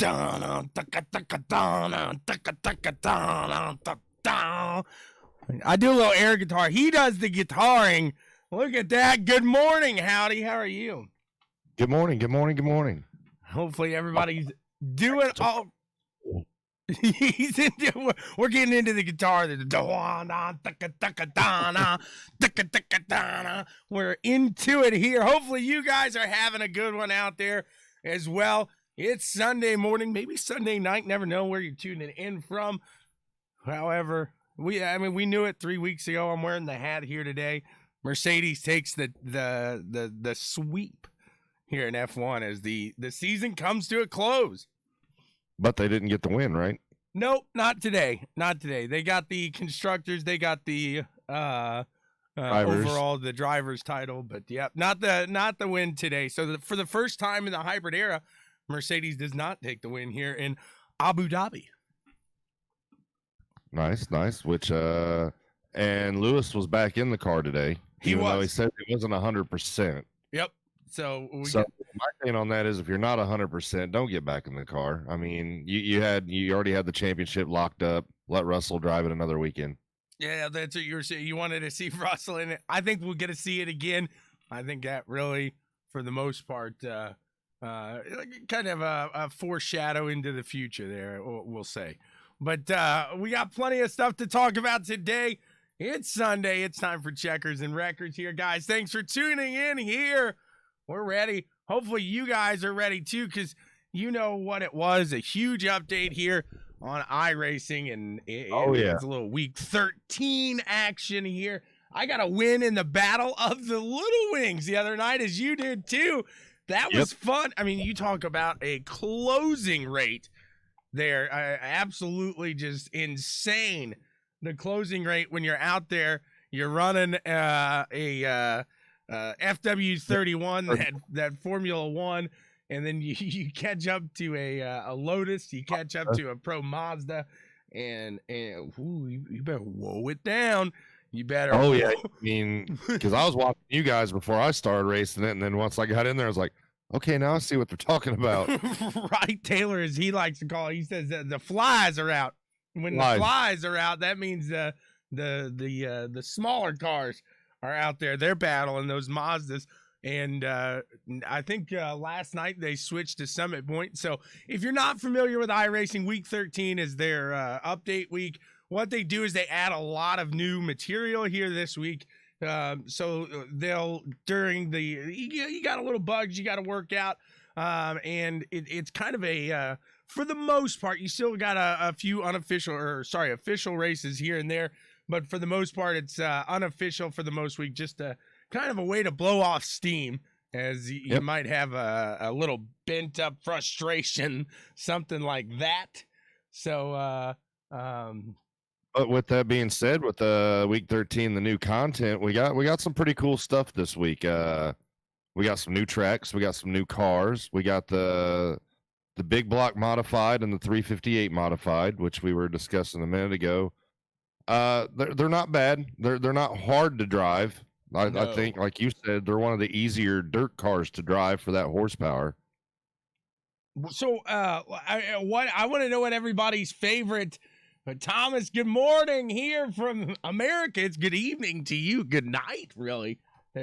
I do a little air guitar. He does the guitaring. Look at that. Good morning, Howdy. How are you? Good morning. Good morning. Good morning. Hopefully everybody's doing all. We're getting into the guitar. We're into it here. Hopefully you guys are having a good one out there as well. It's Sunday morning, maybe Sunday night. Never know where you're tuning in from. However, we knew it 3 weeks ago. I'm wearing the hat here today. Mercedes takes the sweep here in F1 as the season comes to a close. But they didn't get the win, right? Nope, not today. Not today. They got the constructors. They got the overall the driver's title. But yeah, not the win today. So for the first time in the hybrid era, Mercedes does not take the win here in Abu Dhabi. Nice. Which and Lewis was back in the car today. Even though he said he wasn't 100%. Yep. So my thing on that is, if you're not 100%, don't get back in the car. I mean, you already had the championship locked up. Let Russell drive it another weekend. Yeah, that's what you were saying. You wanted to see Russell in it. I think we'll get to see it again. I think that really, for the most part, kind of a foreshadow into the future there, we'll say. But we got plenty of stuff to talk about today. It's Sunday. It's time for Checkers and Records here, guys. Thanks for tuning in here. We're ready. Hopefully you guys are ready too, because you know what it was. A huge update here on iRacing, and it's a little week 13 action here. I got a win in the Battle of the Little Wings the other night, as you did too. That was fun. I mean, you talk about a closing rate there. Absolutely just insane. The closing rate when you're out there, you're running a FW31, that Formula One, and then you catch up to a Lotus, you catch up to a Pro Mazda, and you better whoa it down. You better. Oh yeah, I mean, because I was watching you guys before I started racing it, and then once I got in there, I was like, okay, now I see what they're talking about. Right, Taylor, as he likes to call it, he says that the flies are out. When the flies are out, that means the smaller cars are out there. They're battling those Mazdas. And I think last night they switched to Summit Point. So if you're not familiar with iRacing, week 13 is their update week. What they do is they add a lot of new material here this week. So they'll, during you got a little bugs you got to work out. And it's kind of a, for the most part, you still got a few official races here and there. But for the most part, it's unofficial for the most week, just kind of a way to blow off steam, as you might have a little bent up frustration, something like that. So, but with that being said, with week 13, the new content, we got some pretty cool stuff this week. We got some new tracks, we got some new cars, we got the big block modified and the 358 modified, which we were discussing a minute ago. They're not bad. They're not hard to drive. I think, like you said, they're one of the easier dirt cars to drive for that horsepower. So, I want to know what everybody's favorite. Thomas, good morning here from America. It's good evening to you. Good night, really.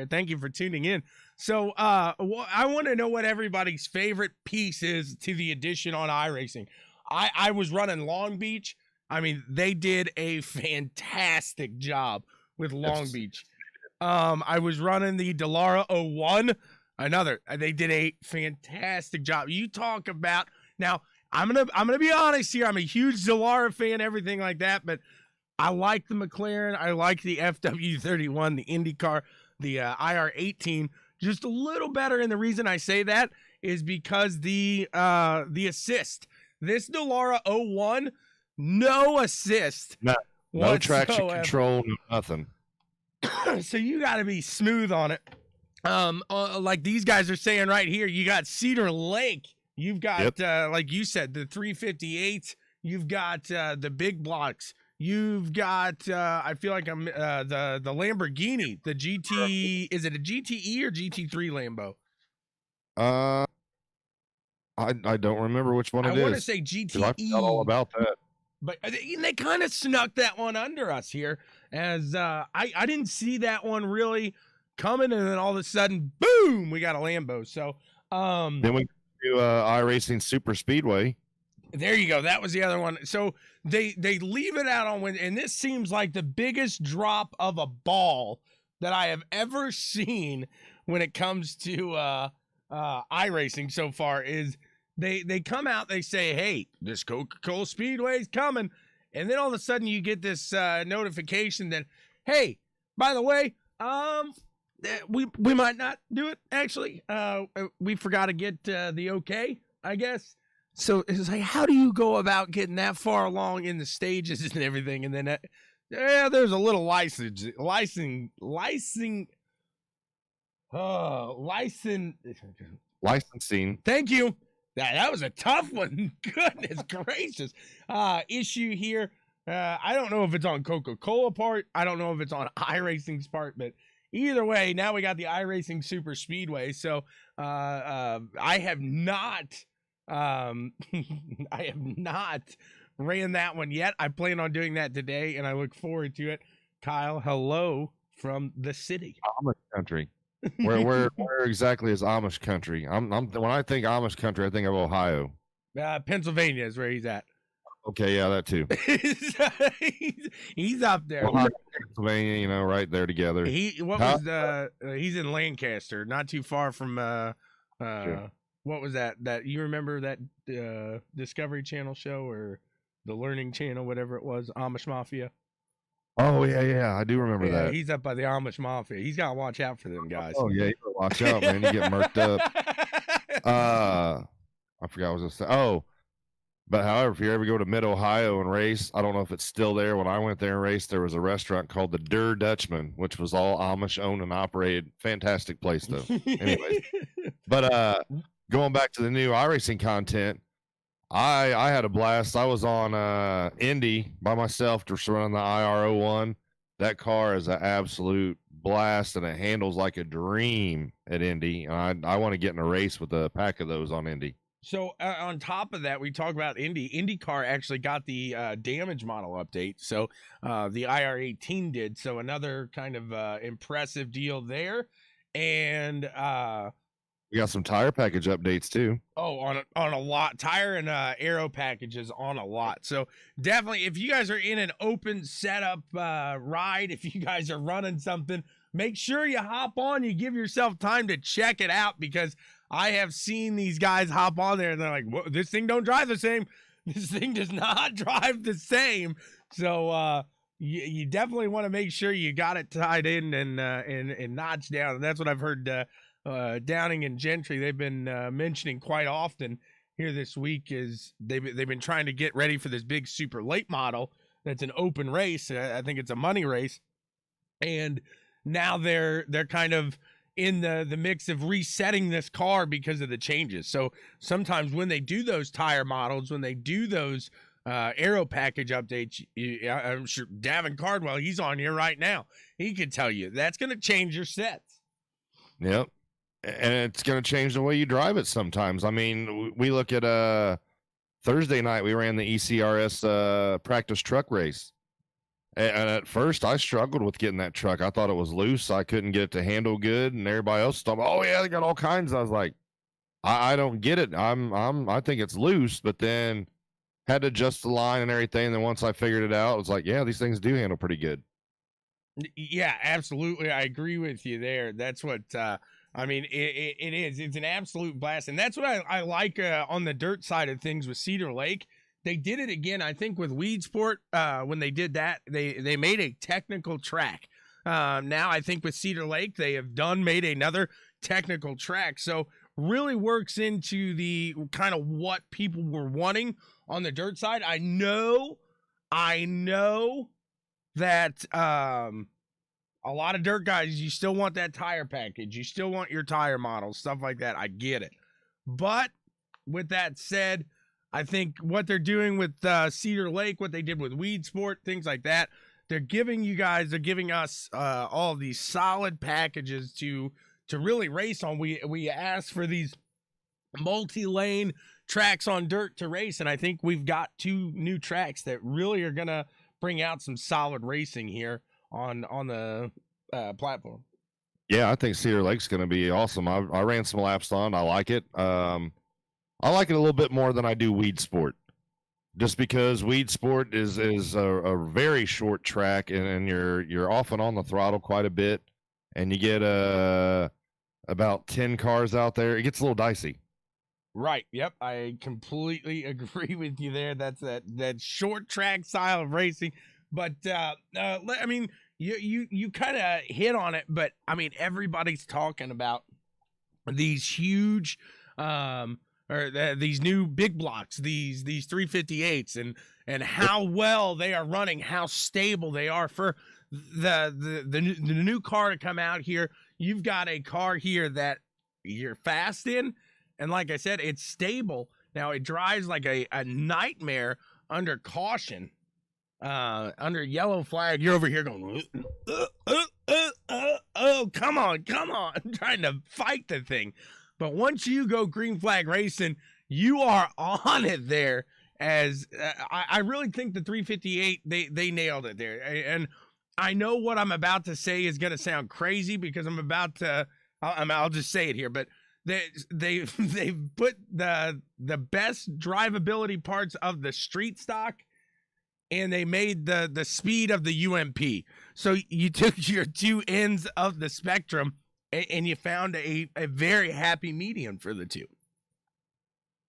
Thank you for tuning in. So, I want to know what everybody's favorite piece is to the addition on iRacing. I was running Long Beach. I mean, they did a fantastic job with Long Beach. I was running the Dallara 01. They did a fantastic job. You talk about, now I'm gonna be honest here. I'm a huge Dallara fan, everything like that, but I like the McLaren. I like the FW31, the IndyCar, the IR18 just a little better. And the reason I say that is because the assist. This Dallara 01, no assist. No traction control, nothing. So you got to be smooth on it. Like these guys are saying right here, you got Cedar Lake. You've got, like you said, the 358. You've got the big blocks. You've got, I feel like I'm the Lamborghini, the GT. Is it a GTE or GT3 Lambo? I don't remember which one it is. I want to say 'Cause I forgot all GTE. about that. But they kind of snuck that one under us here, as I didn't see that one really coming, and then all of a sudden, boom, we got a Lambo. So Then we do iRacing Super Speedway. there you go. That was the other one. So they leave it out on Wednesday, and this seems like the biggest drop of a ball that I have ever seen when it comes to iRacing so far. Is they come out, they say, hey, this Coca-Cola Speedway is coming. And then all of a sudden you get this notification that, hey, by the way, we might not do it, actually. We forgot to get the okay, I guess. So it's like, how do you go about getting that far along in the stages and everything? And then, there's a little licensing. Thank you. That was a tough one. Goodness gracious. Issue here. I don't know if it's on Coca-Cola part. I don't know if it's on iRacing's part, but either way, now we got the iRacing Super Speedway. So I have not ran that one yet. I plan on doing that today, and I look forward to it. Kyle, hello from the city. Amish country. Where exactly is Amish country? When I think Amish country, I think of Ohio. Pennsylvania is where he's at. Okay, yeah, that too. he's up there. Ohio, Pennsylvania, right there together. He's in Lancaster, not too far from Sure. What was that you remember that Discovery Channel show or the Learning Channel, whatever it was, Amish Mafia? Oh yeah, I do remember that. He's up by the Amish Mafia. He's got to watch out for them guys. Oh yeah, you gotta watch out, man. You get murked up. I forgot what I was gonna say. Oh, but however, if you ever go to Mid Ohio and race, I don't know if it's still there. When I went there and raced, there was a restaurant called the Der Dutchman, which was all Amish owned and operated. Fantastic place though. Anyways, but going back to the new iRacing content, I had a blast. I was on Indy by myself just running the IR01. That car is an absolute blast, and it handles like a dream at Indy. And I want to get in a race with a pack of those on Indy. So on top of that, we talk about Indy. IndyCar actually got the damage model update. So the IR18 did. So another kind of impressive deal there. And we got some tire package updates too. Oh, on a lot. Tire and aero packages on a lot. So definitely, if you guys are in an open setup ride, if you guys are running something, make sure you hop on. You give yourself time to check it out, because I have seen these guys hop on there and they're like, "Whoa, this thing don't drive the same. This thing does not drive the same." So you definitely want to make sure you got it tied in and notched down. And that's what I've heard Downing and Gentry, they've been mentioning quite often here this week, is they've been trying to get ready for this big super late model that's an open race. I think it's a money race, and now they're kind of in the mix of resetting this car because of the changes. So sometimes when they do those tire models, when they do those aero package updates, I'm sure Davin Cardwell, he's on here right now, he could tell you that's going to change your sets. Yep. And it's going to change the way you drive it sometimes. I mean, we look at Thursday night, we ran the ECRS practice truck race. And at first, I struggled with getting that truck. I thought it was loose. I couldn't get it to handle good. And everybody else thought, oh, yeah, they got all kinds. I was like, I don't get it. I think it's loose. But then had to adjust the line and everything. And then once I figured it out, I was like, yeah, these things do handle pretty good. Yeah, absolutely. I agree with you there. That's what I mean, it is. It's an absolute blast. And that's what I like on the dirt side of things with Cedar Lake. They did it again, I think, with Weed Sport. When they did that, they made a technical track. Now, I think with Cedar Lake, they have made another technical track. So really works into the kind of what people were wanting on the dirt side. I know that a lot of dirt guys, you still want that tire package. You still want your tire models, stuff like that. I get it. But with that said, I think what they're doing with Cedar Lake, what they did with Weed Sport, things like that, they're giving us all these solid packages to really race on. We asked for these multi-lane tracks on dirt to race, and I think we've got 2 new tracks that really are gonna bring out some solid racing here on the platform. Yeah, I think Cedar Lake's going to be awesome. I ran some laps on. I like it. I like it a little bit more than I do Weed Sport, just because Weed Sport is a very short track, and you're off and on the throttle quite a bit, and you get about 10 cars out there. It gets a little dicey. Right. Yep. I completely agree with you there. That's that short track style of racing. But I mean, you kind of hit on it. But I mean, everybody's talking about these huge, these new big blocks, these 358s, and how well they are running, how stable they are for the new car to come out here. You've got a car here that you're fast in. And like I said, it's stable. Now, it drives like a nightmare under caution, under yellow flag. You're over here going, oh, come on, trying to fight the thing. But once you go green flag racing, you are on it there. As I really think the 358, they nailed it there. And I know what I'm about to say is going to sound crazy because I'll just say it here, but They put the best drivability parts of the street stock, and they made the speed of the UMP. So you took your 2 ends of the spectrum, and you found a very happy medium for the 2.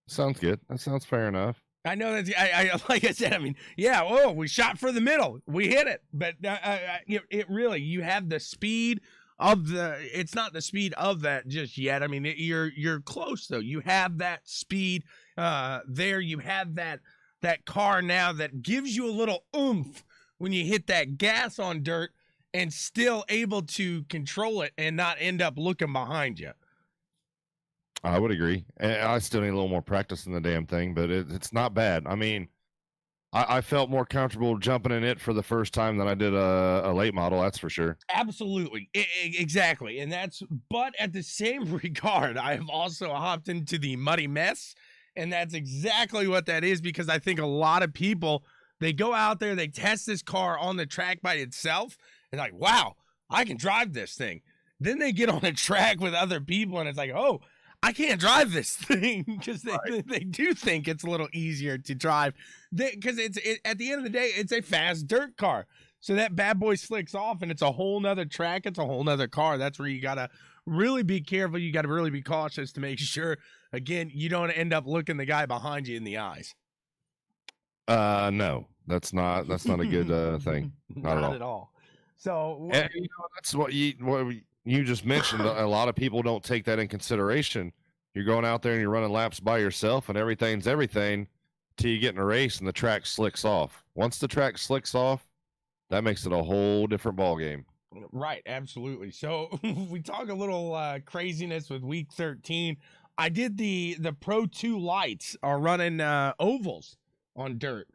Sounds good. That sounds fair enough. I know that I like I said. I mean, yeah. Oh, we shot for the middle. We hit it, but it really, you have the speed of it's not the speed of that just yet. I mean, you're close though. You have that speed there. You have that car now that gives you a little oomph when you hit that gas on dirt, and still able to control it and not end up looking behind you. I would agree. I still need a little more practice in the damn thing, but it's not bad. I mean, I felt more comfortable jumping in it for the first time than I did a late model. That's for sure. Absolutely. Exactly. But at the same regard, I have also hopped into the Muddy Mess, and that's exactly what that is, because I think a lot of people, they go out there, they test this car on the track by itself, and like, wow, I can drive this thing. Then they get on a track with other people, and it's like, oh, I can't drive this thing, because they do think it's a little easier to drive, because at the end of the day, it's a fast dirt car. So that bad boy slicks off, and it's a whole nother track. It's a whole nother car. That's where you got to really be careful. You got to really be cautious to make sure, again, you don't end up looking the guy behind you in the eyes. No, that's not a good thing. Not at all. So and, that's what you just mentioned. A lot of people don't take that in consideration. You're going out there and you're running laps by yourself, and everything's everything till you get in a race and the track slicks off. Once the track slicks off, that makes it a whole different ball game. Right, absolutely. So we talk a little craziness with week 13. I did the Pro 2 lights are running ovals on dirt.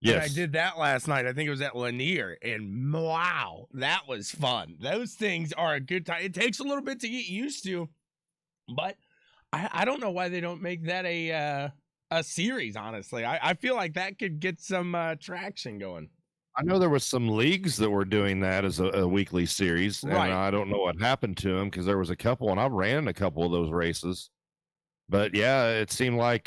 Yes. And I did that last night. I think it was at Lanier, and wow, that was fun. Those things are a good time. It takes a little bit to get used to, but I don't know why they don't make that a series, honestly. I feel like that could get some traction going. I know there was some leagues that were doing that as a weekly series, and right. I don't know what happened to them, because there was a couple, and I ran a couple of those races. But yeah, it seemed like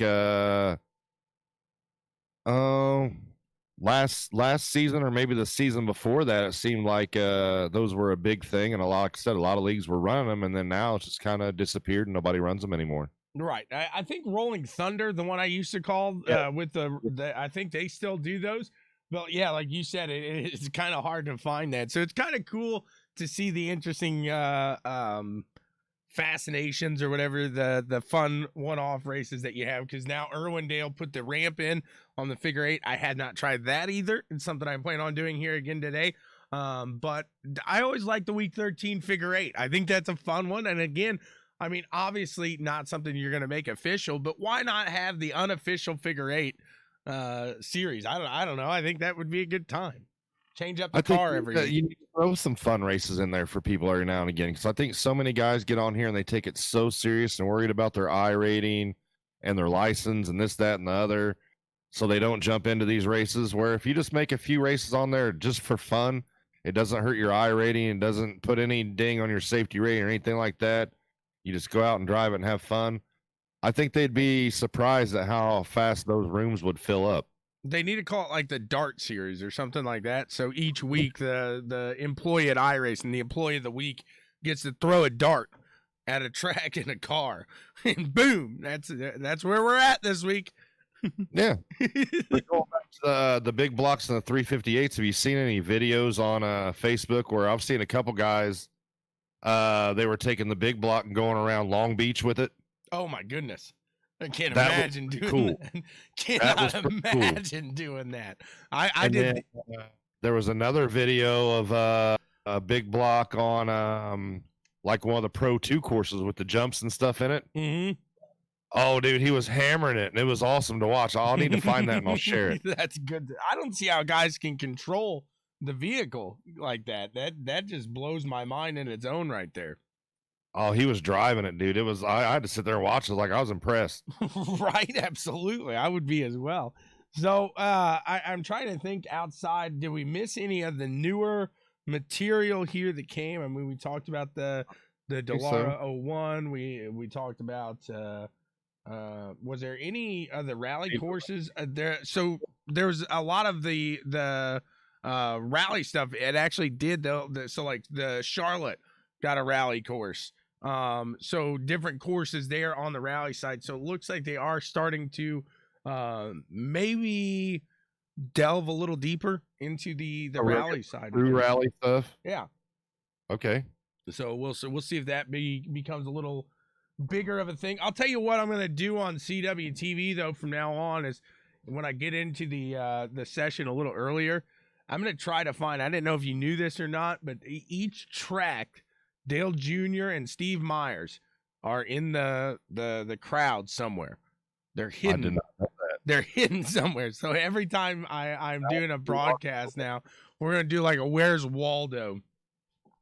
last season, or maybe the season before that, it seemed like those were a big thing, and like I said, a lot of leagues were running them, and then now it's just kind of disappeared and nobody runs them anymore. Right. I think Rolling Thunder, the one I used to call, with the I think they still do those. But yeah, like you said, it's kind of hard to find that. So it's kind of cool to see the interesting fascinations, or whatever, the fun one-off races that you have, because now Irwindale put the ramp in on the figure 8. I had not tried that either. It's something I plan on doing here again today. But I always like the week 13 figure 8. I think that's a fun one. And again, I mean, obviously not something you're going to make official, but why not have the unofficial figure 8 series? I don't know. I think that would be a good time. Change up the car every week. You need to throw some fun races in there for people every now and again, because I think so many guys get on here and they take it so serious and worried about their I rating and their license and this, that, and the other, so they don't jump into these races. Where if you just make a few races on there just for fun, it doesn't hurt your I rating, it doesn't put any ding on your safety rating or anything like that. You just go out and drive it and have fun. I think they'd be surprised at how fast those rooms would fill up. They need to call it like the Dart Series or something like that. So each week, the employee at iRace and the employee of the week gets to throw a dart at a track in a car, and boom, that's where we're at this week. Yeah. Going back to the big blocks and the 358s, have you seen any videos on Facebook where I've seen a couple guys, they were taking the big block and going around Long Beach with it? Oh my goodness. I can't imagine doing that. Cannot imagine doing that. I did. There was another video of a big block on like one of the Pro 2 courses with the jumps and stuff in it. Mm-hmm. Oh, dude, he was hammering it, and it was awesome to watch. I'll need to find that and I'll share it. That's good. I don't see how guys can control the vehicle like that. That just blows my mind in its own right there. Oh, he was driving it, dude. It was. I had to sit there and watch it. Like, I was impressed. Right, absolutely. I would be as well. So I'm trying to think outside. Did we miss any of the newer material here that came? I mean, we talked about the Dallara 01. We talked about. Was there any of the rally courses there? So there was a lot of the rally stuff. It actually did so like the Charlotte got a rally course. So different courses there on the rally side. So it looks like they are starting to maybe delve a little deeper into the rally side. Through rally stuff. Yeah. Okay. So we'll see if that becomes a little bigger of a thing. I'll tell you what I'm going to do on CWTV though from now on is when I get into the session a little earlier, I'm going to try to find, I didn't know if you knew this or not, but each track, Dale Jr. and Steve Myers are in the crowd somewhere. They're hidden. I did not know that. They're hidden somewhere. So every time I'm doing a broadcast now, we're going to do like a Where's Waldo.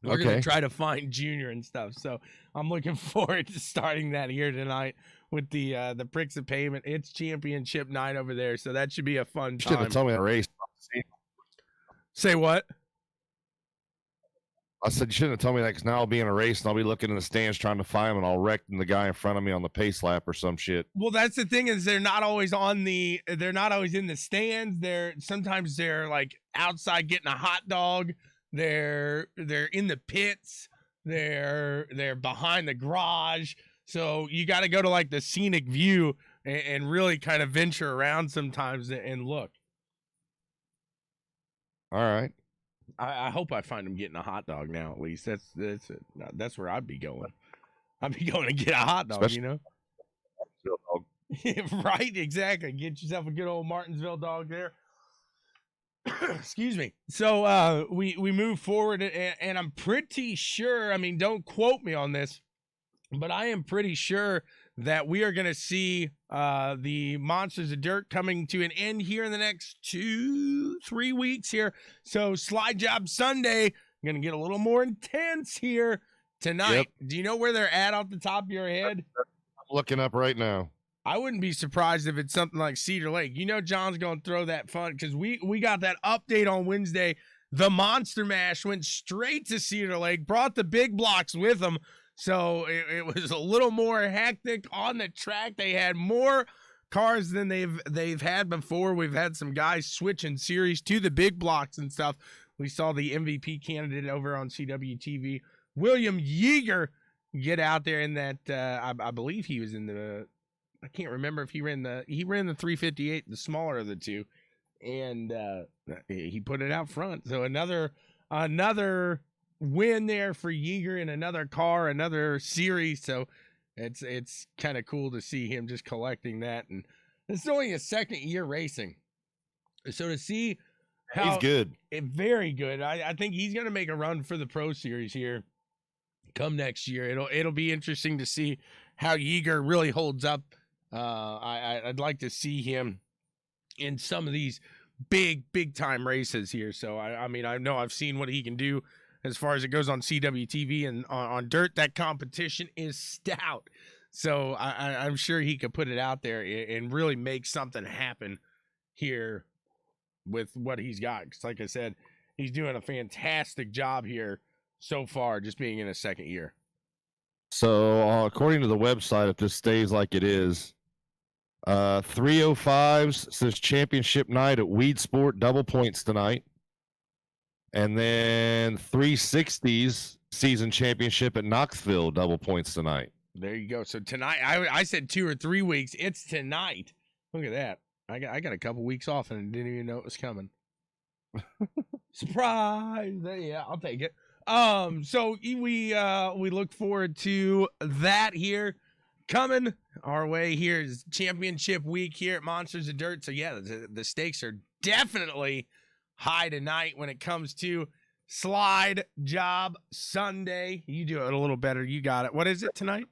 We're going to try to find Junior and stuff. So I'm looking forward to starting that here tonight with the Pricks of Payment. It's championship night over there. So that should be a fun time. Should have told me a race. Say what? I said, you shouldn't have told me that, because now I'll be in a race and I'll be looking in the stands trying to find them, and I'll wreck the guy in front of me on the pace lap or some shit. Well, that's the thing, is they're not always in the stands. Sometimes they're like outside getting a hot dog. They're in the pits. They're behind the garage. So you got to go to like the scenic view and really kind of venture around sometimes and look. All right. I hope I find him getting a hot dog now. At least that's where I'd be going. I'd be going to get a hot dog, especially, Right, exactly. Get yourself a good old Martinsville dog there. Excuse me. So we move forward, and I'm pretty sure. I mean, don't quote me on this, but I am pretty sure that we are going to see the Monsters of Dirt coming to an end here in the next 2-3 weeks here. So Slide Job Sunday, going to get a little more intense here tonight. Yep. Do you know where they're at off the top of your head? I'm looking up right now. I wouldn't be surprised if it's something like Cedar Lake. You know John's going to throw that fun, because we got that update on Wednesday. The Monster Mash went straight to Cedar Lake, brought the big blocks with them. So it was a little more hectic on the track. They had more cars than they've had before. We've had some guys switching series to the big blocks and stuff. We saw the MVP candidate over on CWTV, William Yeager, get out there in that. I believe he was in the. I can't remember if he ran the 358, the smaller of the two, and he put it out front. So another win there for Yeager in another car, another series. So it's kind of cool to see him just collecting that. And it's only his second year racing. So to see how he's good, very good. I think he's going to make a run for the Pro Series here come next year. It'll be interesting to see how Yeager really holds up. I'd like to see him in some of these big time races here. So I mean, I know I've seen what he can do as far as it goes on CWTV and on dirt. That competition is stout. So I'm sure he could put it out there and really make something happen here with what he's got. Because like I said, he's doing a fantastic job here so far, just being in his second year. So according to the website, if this stays like it is, 305s says championship night at Weed Sport, double points tonight. And then 360s season championship at Knoxville, double points tonight. There you go. So tonight, I said 2 or 3 weeks. It's tonight. Look at that. I got a couple weeks off and didn't even know it was coming. Surprise! Yeah, I'll take it. So we look forward to that here coming our way. Here is championship week here at Monsters of Dirt. So yeah, the stakes are definitely high tonight when it comes to Slide Job Sunday. You do it a little better. You got it. What is it tonight?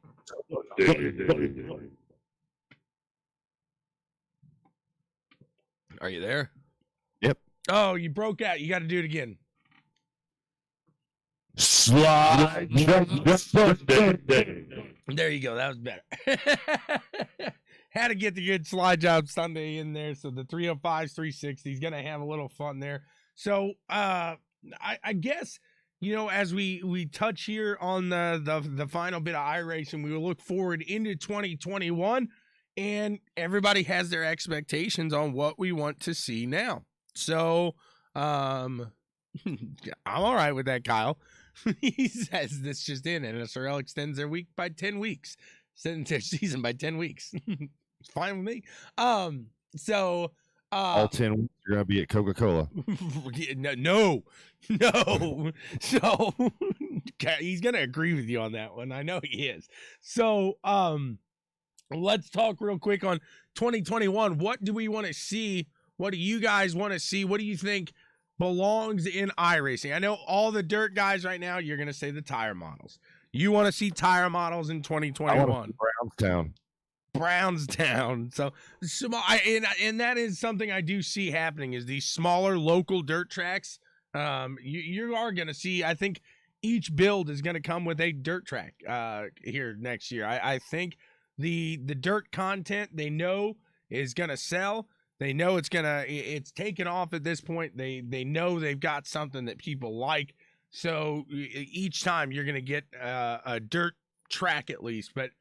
Are you there? Yep. Oh, you broke out. You got to do it again. Slide Job Sunday. There you go. That was better. Had to get the good Slide Job Sunday in there. So the 305s, 360s, going to have a little fun there. So I guess, you know, as we touch here on the final bit of iRacing, we will look forward into 2021, and everybody has their expectations on what we want to see now. So I'm all right with that, Kyle. He says this just in, and SRL extends their week by 10 weeks, extends their season by 10 weeks. It's fine with me. So all 10 weeks you're gonna be at Coca-Cola. No. So he's gonna agree with you on that one. I know he is. So let's talk real quick on 2021. What do we want to see? What do you guys want to see? What do you think belongs in iRacing? I know all the dirt guys right now, you're gonna say the tire models. You want to see tire models in 2021. Brownstown. So small, and that is something I do see happening, is these smaller local dirt tracks. You are going to see, I think each build is going to come with a dirt track here next year. I think the dirt content they know is going to sell. They know it's taken off at this point. They know they've got something that people like. So each time you're going to get a dirt track at least. But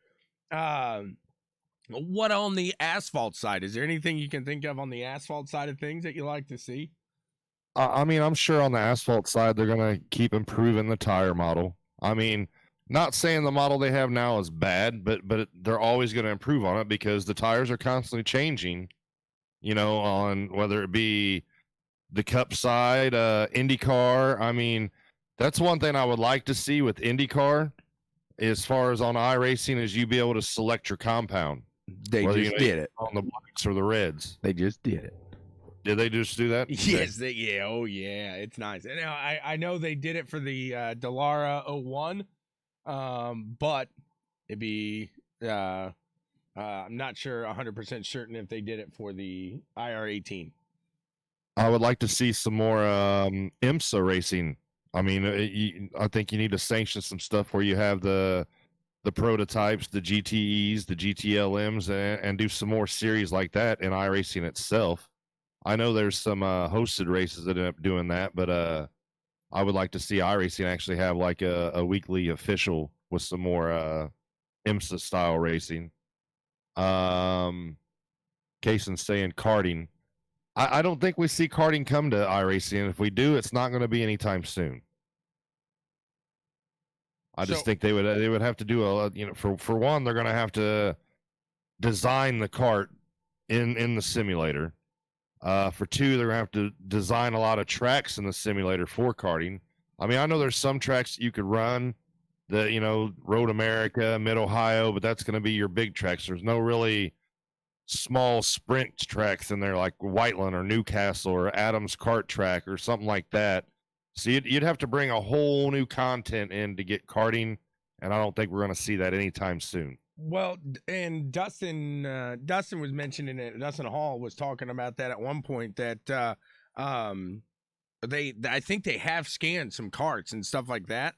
what on the asphalt side? Is there anything you can think of on the asphalt side of things that you like to see? I mean, I'm sure on the asphalt side, they're going to keep improving the tire model. I mean, not saying the model they have now is bad, but they're always going to improve on it because the tires are constantly changing, you know, on whether it be the Cup side, IndyCar. I mean, that's one thing I would like to see with IndyCar as far as on iRacing is you be able to select your compound. They just did it on the blacks or the reds. They just did it. Did they just do that? Yes, yeah. Oh, yeah. It's nice. And I know they did it for the Dallara 01, but it'd be I'm not sure 100% certain if they did it for the IR18. I would like to see some more IMSA racing. I mean, I think you need to sanction some stuff where you have the prototypes, the GTEs, the GTLMs, and do some more series like that in iRacing itself. I know there's some hosted races that end up doing that, but I would like to see iRacing actually have like a weekly official with some more IMSA style racing. Kaysen's saying karting. I don't think we see karting come to iRacing. If we do, it's not going to be anytime soon. I just think they would have to do for one, they're going to have to design the kart in the simulator. For two, they're going to have to design a lot of tracks in the simulator for karting. I mean, I know there's some tracks that you could run, Road America, Mid Ohio, but that's going to be your big tracks. There's no really small sprint tracks in there like Whiteland or Newcastle or Adams Kart Track or something like that. So you'd have to bring a whole new content in to get karting, and I don't think we're going to see that anytime soon. Well, and Dustin was mentioning it. Dustin Hall was talking about that at one point that I think they have scanned some carts and stuff like that.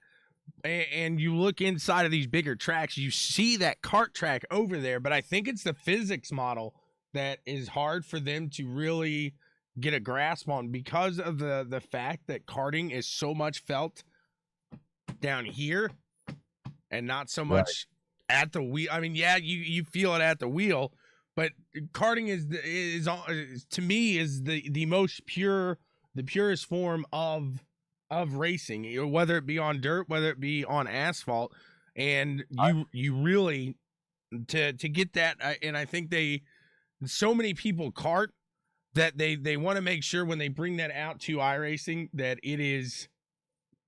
And you look inside of these bigger tracks, you see that cart track over there, but I think it's the physics model that is hard for them to really get a grasp on because of the fact that karting is so much felt down here and not so much at the wheel. I mean, yeah, you feel it at the wheel, but karting is to me is the most pure, the purest form of racing, whether it be on dirt, whether it be on asphalt, and you really to get that. And I think so many people kart that they want to make sure when they bring that out to iRacing that it is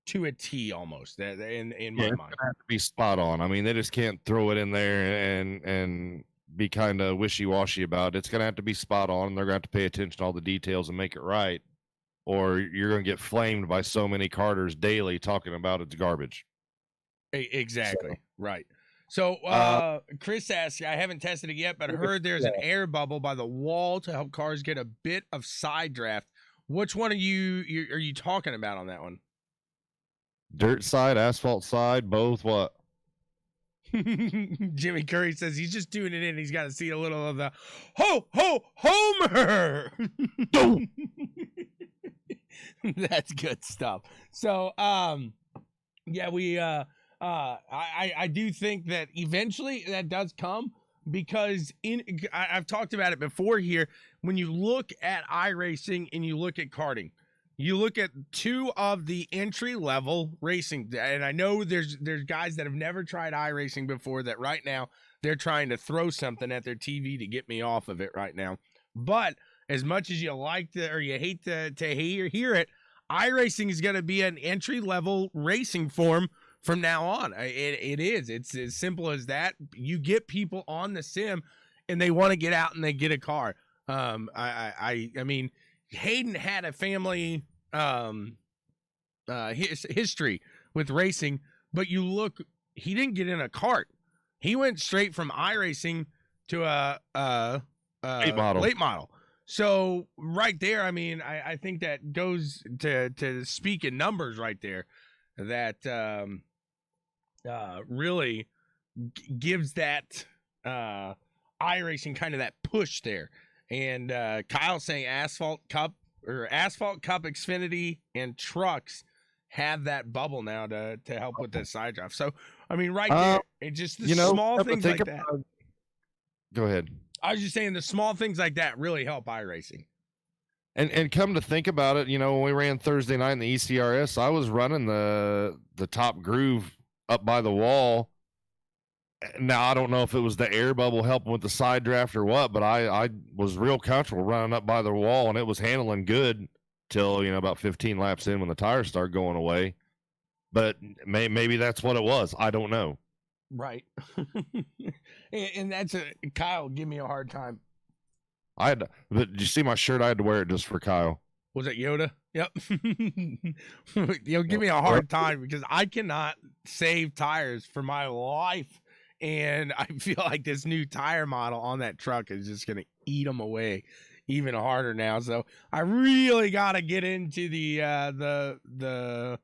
to a T almost. That in my mind, have to be spot on. I mean, they just can't throw it in there and be kind of wishy-washy about it. It's gonna have to be spot on. They're gonna have to pay attention to all the details and make it right, or you're gonna get flamed by so many carters daily talking about it's garbage. Exactly. Right. So Chris asks, I haven't tested it yet, but I heard there's an air bubble by the wall to help cars get a bit of side draft. Which one are you talking about on that one? Dirt side, asphalt side, both. What? Jimmy Curry says he's just doing it in. He's got to see a little of the ho ho Homer. That's good stuff. So yeah, we I do think that eventually that does come, because I've talked about it before here. When you look at iRacing and you look at karting, you look at two of the entry level racing, and I know there's guys that have never tried iRacing before that right now they're trying to throw something at their TV to get me off of it right now. But as much as you like to, or you hate to hear it, iRacing is going to be an entry level racing form from now on. It is. It's as simple as that. You get people on the sim and they want to get out and they get a car. I mean, Hayden had a family history with racing, but you look, he didn't get in a cart. He went straight from iRacing to a late model. So right there, I mean, I think that goes to speak in numbers right there, that really gives that iRacing kind of that push there. And Kyle saying Asphalt Cup Xfinity and trucks have that bubble now to help with the side drive. So I mean, right there, it's just the small things like that. Go ahead. I was just saying the small things like that really help iRacing. And come to think about it, when we ran Thursday night in the ECRS, I was running the top groove up by the wall. Now, I don't know if it was the air bubble helping with the side draft or what, but I was real comfortable running up by the wall, and it was handling good till, about 15 laps in when the tires started going away. But maybe that's what it was. I don't know. Right. And that's Kyle give me a hard time. But did you see my shirt? I had to wear it just for Kyle. Was it Yoda? Yep. Give me a hard time because I cannot save tires for my life. And I feel like this new tire model on that truck is just going to eat them away even harder now. So I really got to get into the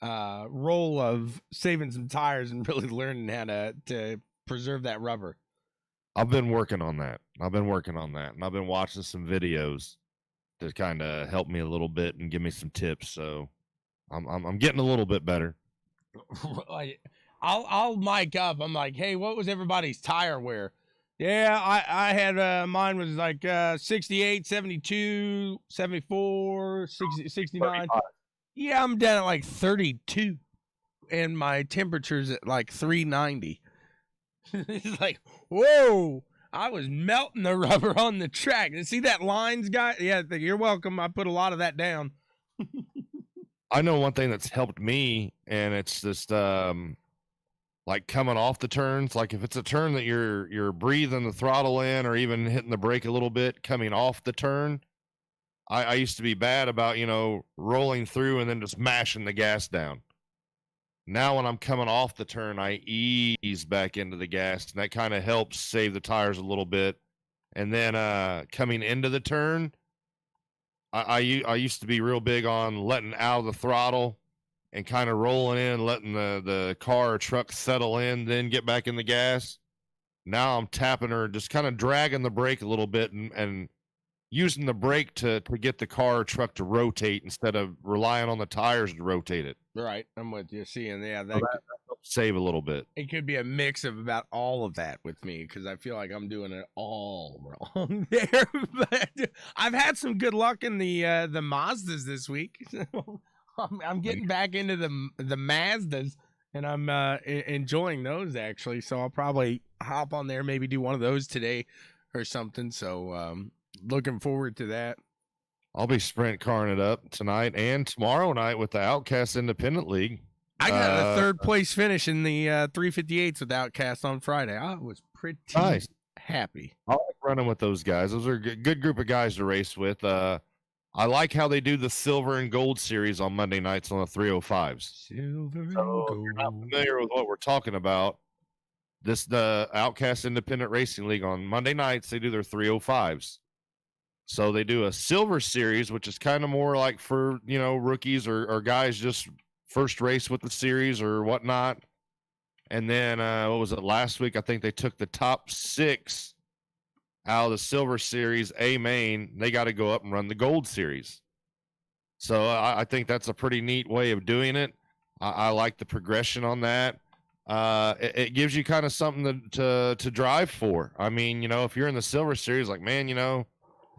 role of saving some tires and really learning how to preserve that rubber. I've been working on that. And I've been watching some videos to kind of help me a little bit and give me some tips. So I'm getting a little bit better. I'll mic up. I'm like, hey, what was everybody's tire wear? Yeah, I had mine was like 68, 72, 74, 60, 69. 35. Yeah, I'm down at like 32, and my temperature's at like 390. It's like, whoa, I was melting the rubber on the track. See that lines, guy? Yeah, you're welcome. I put a lot of that down. I know one thing that's helped me, and it's just like coming off the turns. Like if it's a turn that you're breathing the throttle in or even hitting the brake a little bit, coming off the turn. I used to be bad about, rolling through and then just mashing the gas down. Now when I'm coming off the turn, I ease back into the gas, and that kind of helps save the tires a little bit. And then coming into the turn, I used to be real big on letting out of the throttle and kind of rolling in, letting the car or truck settle in, then get back in the gas. Now I'm tapping her, just kind of dragging the brake a little bit and using the brake to get the car or truck to rotate instead of relying on the tires to rotate it. Right, I'm with you. Seeing, yeah, That helps save a little bit. It could be a mix of about all of that with me because I feel like I'm doing it all wrong there. But I've had some good luck in the Mazdas this week. I'm getting back into the Mazdas, and I'm enjoying those actually. So I'll probably hop on there, maybe do one of those today or something. So looking forward to that. I'll be sprint carring it up tonight and tomorrow night with the Outcast Independent League. I got a third place finish in the 358s with Outcast on Friday. I was pretty happy. I like running with those guys. Those are a good group of guys to race with. I like how they do the silver and gold series on Monday nights on the 305s. Silver and gold. If you're not familiar with what we're talking about, the Outcast Independent Racing League on Monday nights, they do their 305s. So they do a silver series, which is kind of more like for, rookies or guys just first race with the series or whatnot. And then, what was it, last week? I think they took the top 6 out of the silver series, A main. They got to go up and run the gold series. So I think that's a pretty neat way of doing it. I like the progression on that. It gives you kind of something to drive for. I mean, if you're in the silver series, like, man,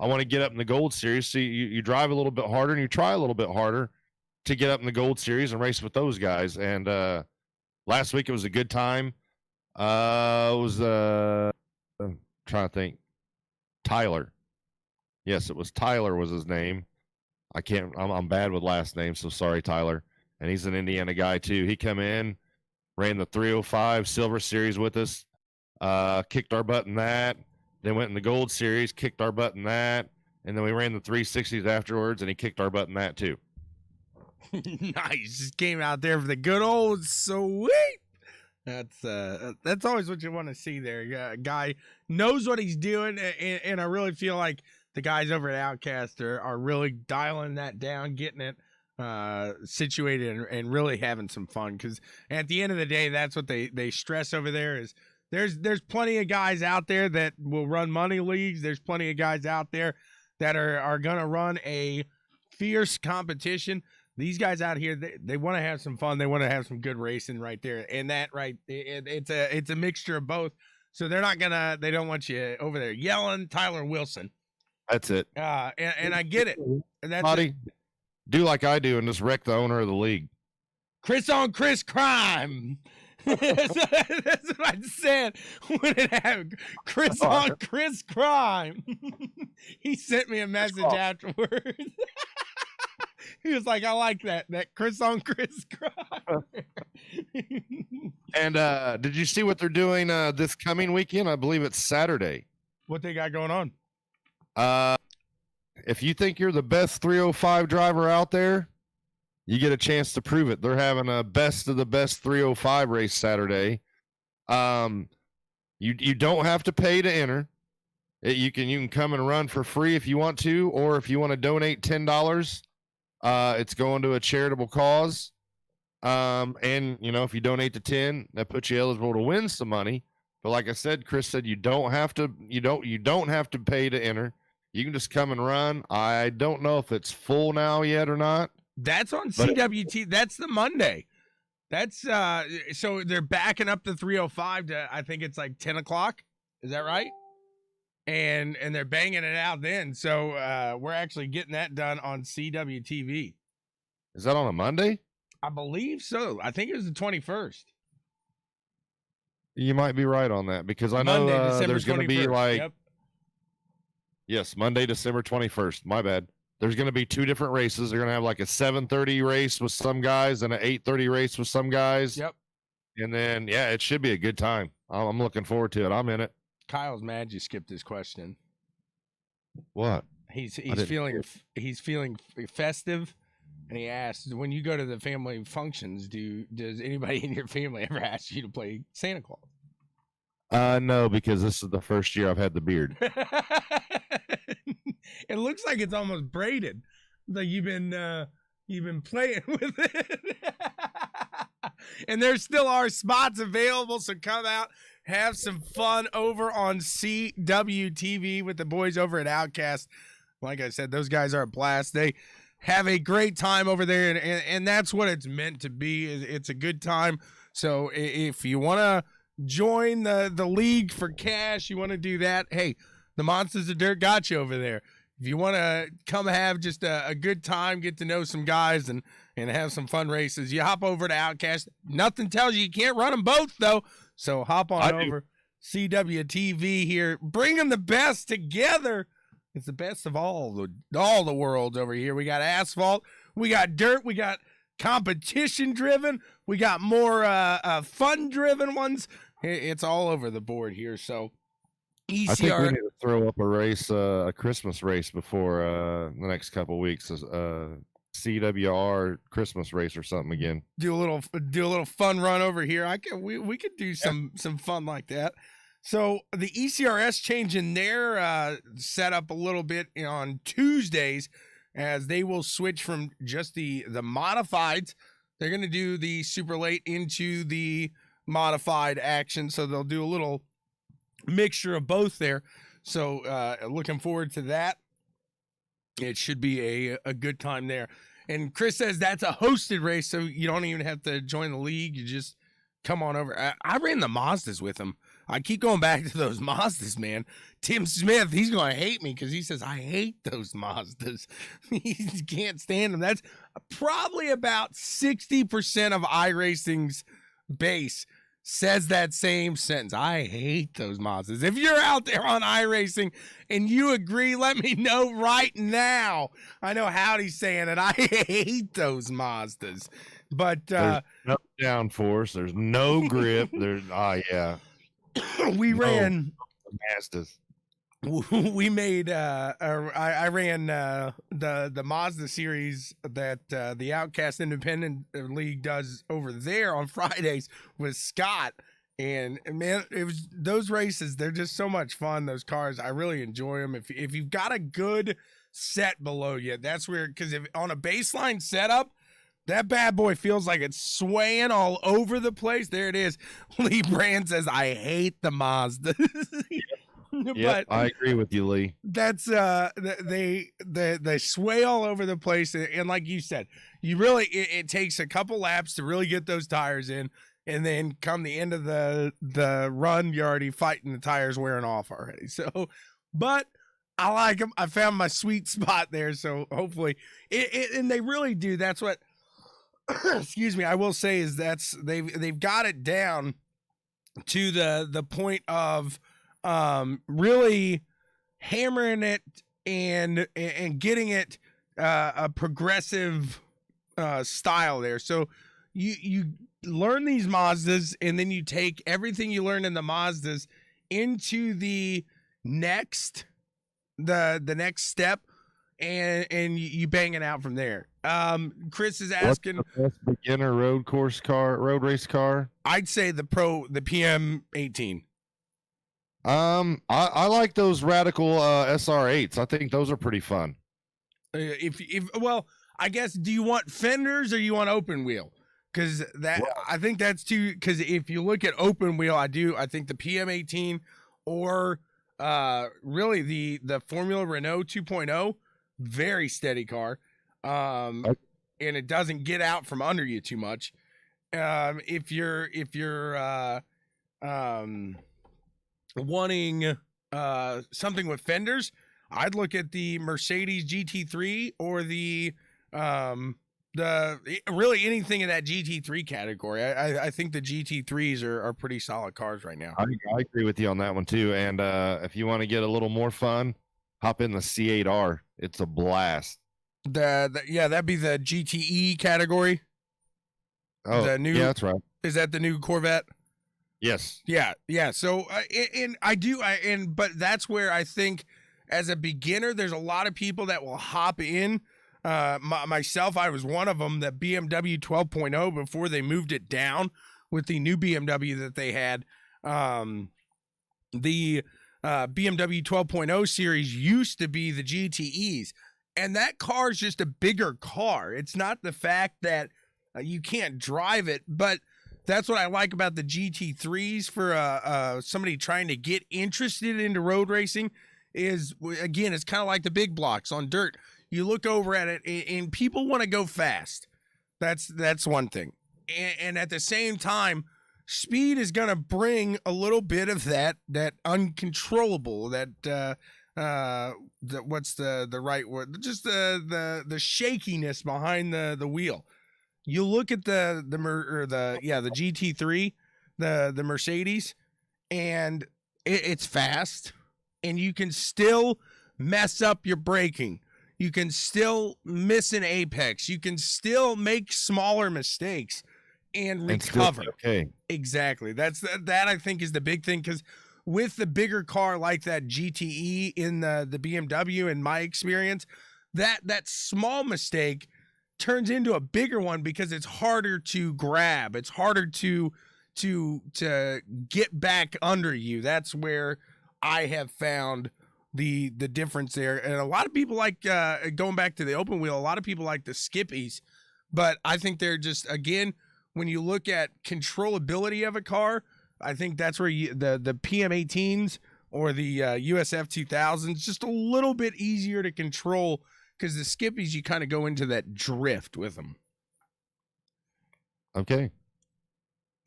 I want to get up in the gold series. So you drive a little bit harder and you try a little bit harder to get up in the gold series and race with those guys. And last week it was a good time. It was I'm trying to think. Tyler. Yes, it was Tyler was his name. I'm bad with last names, so sorry, Tyler. And he's an Indiana guy too. He come in, ran the 305 Silver Series with us, kicked our butt in that. Then went in the Gold Series, kicked our butt in that, and then we ran the 360s afterwards, and he kicked our butt in that too. Nice. Just came out there for the good old sweep. That's always what you want to see there. A guy knows what he's doing, and I really feel like the guys over at Outcast are really dialing that down, getting it situated, and really having some fun. Because at the end of the day, that's what they stress over there is there's plenty of guys out there that will run money leagues. There's plenty of guys out there that are gonna run a fierce competition. These guys out here, they want to have some fun. They want to have some good racing right there, and that it's a mixture of both. So they don't want you over there yelling Tyler Wilson. That's it. And I get it. And that's it. Do like I do and just wreck the owner of the league. Chris on Chris crime. That's what I said when it happened. Chris on Chris crime. He sent me a message afterwards. He was like, I like that Chris on Chris crime. And did you see what they're doing this coming weekend? I believe it's Saturday. What they got going on? If you think you're the best 305 driver out there, you get a chance to prove it. They're having a best of the best 305 race Saturday. You don't have to pay to enter. You can come and run for free if you want to, or if you want to donate $10, it's going to a charitable cause. And if you donate to 10, that puts you eligible to win some money. But like I said, Chris said you don't have to pay to enter. You can just come and run. I don't know if it's full now yet or not. That's on CWT. That's the Monday. That's so they're backing up the 305 to, I think it's like 10 o'clock. Is that right? And they're banging it out then. So we're actually getting that done on CWTV. Is that on a Monday? I believe so. I think it was the 21st. You might be right on that because I know there's going to be like, yes, Monday, December 21st. My bad. There's going to be 2 different races. They're going to have like a 7:30 race with some guys and an 8:30 race with some guys. Yep. And then, yeah, it should be a good time. I'm looking forward to it. I'm in it. Kyle's mad you skipped his question. What? He's feeling festive and he asked, when you go to the family functions, does anybody in your family ever ask you to play Santa Claus? No, because this is the first year I've had the beard. It looks like it's almost braided. Like you've been playing with it. And there still are spots available, so come out, have some fun over on CWTV with the boys over at Outcast. Like I said, those guys are a blast. They have a great time over there, and that's what it's meant to be. It's a good time. So if you want to join the league for cash, you want to do that, hey, the Monsters of Dirt got you over there. If you want to come have just a good time, get to know some guys and have some fun races, you hop over to Outcast. Nothing tells you can't run them both, though. So hop on over. CWTV here, bringing the best together. It's the best of all the worlds over here. We got asphalt, we got dirt, we got competition driven, we got more fun driven ones. It's all over the board here. So ECR, I think we need to throw up a race, a Christmas race before the next couple of weeks. CWR Christmas race or something again. Do a little fun run over here. We could do some fun like that. So the ECRS changing their setup a little bit on Tuesdays, as they will switch from just the modifieds. They're going to do the super late into the modified action, so they'll do a little mixture of both there. So looking forward to that. It should be a good time there. And Chris says that's a hosted race, so you don't even have to join the league. You just come on over. I ran the Mazdas with him. I keep going back to those Mazdas, man. Tim Smith, he's going to hate me because he says, I hate those Mazdas. He can't stand them. That's probably about 60% of iRacing's base says that same sentence. I hate those Mazdas. If you're out there on iRacing and you agree, let me know right now. I know Howdy's saying it. I hate those Mazdas. But there's no downforce. There's no grip. There's yeah. We ran Mazdas. We made I ran the Mazda series that the Outcast Independent League does over there on Fridays with Scott, and man, it was those races. They're just so much fun. Those cars, I really enjoy them. If you've got a good set below you, that's where, because if on a baseline setup, that bad boy feels like it's swaying all over the place. There it is. Lee Brand says, I hate the Mazda. Yeah, I agree with you, Lee. That's they sway all over the place, and like you said, you really it takes a couple laps to really get those tires in, and then come the end of the run, you're already fighting the tires wearing off already. So, but I like them. I found my sweet spot there. So hopefully, and they really do. That's what. Excuse me. I will say is they've got it down to the point of really hammering it and getting it a progressive style there. So you learn these Mazdas, and then you take everything you learned in the Mazdas into the next step, and you bang it out from there. Chris is asking, what's the best beginner road race car? I'd say the PM18. I like those radical SR8s. I think those are pretty fun. Well, I guess, do you want fenders or you want open wheel? Because I think that's too. Because if you look at open wheel, I think the PM18 or really the Formula Renault 2.0, very steady car. And it doesn't get out from under you too much. If you're wanting something with fenders, I'd look at the Mercedes GT3 or the really anything in that GT3 category. I think the GT3s are pretty solid cars right now. I agree with you on that one too. And if you want to get a little more fun, hop in the C8R. It's a blast. That'd be the GTE category. Oh, yeah, that's right. Is that the new Corvette? Yes. Yeah. So, but that's where I think as a beginner, there's a lot of people that will hop in Myself, I was one of them, that BMW 12.0 before they moved it down with the new BMW that they had. The BMW 12.0 series used to be the GTEs, and that car is just a bigger car. It's not the fact that you can't drive it, but that's what I like about the GT3s for somebody trying to get interested into road racing. Is, again, it's kind of like the big blocks on dirt. You look over at it, and people want to go fast. That's one thing, and at the same time, speed is going to bring a little bit of that uncontrollable, that what's the right word? Just the shakiness behind the wheel. You look at the GT3, the Mercedes, and it's fast, and you can still mess up your braking. You can still miss an apex. You can still make smaller mistakes and recover. Okay. Exactly. That I think is the big thing, because with the bigger car like that GTE in the BMW, in my experience, that small mistake turns into a bigger one because it's harder to grab. It's harder to get back under you. That's where I have found the difference there. And a lot of people like going back to the open wheel, a lot of people like the skippies, but I think they're just, again, when you look at controllability of a car, I think that's where the PM18s or the USF 2000s, just a little bit easier to control, because the skippies, you kind of go into that drift with them. Okay.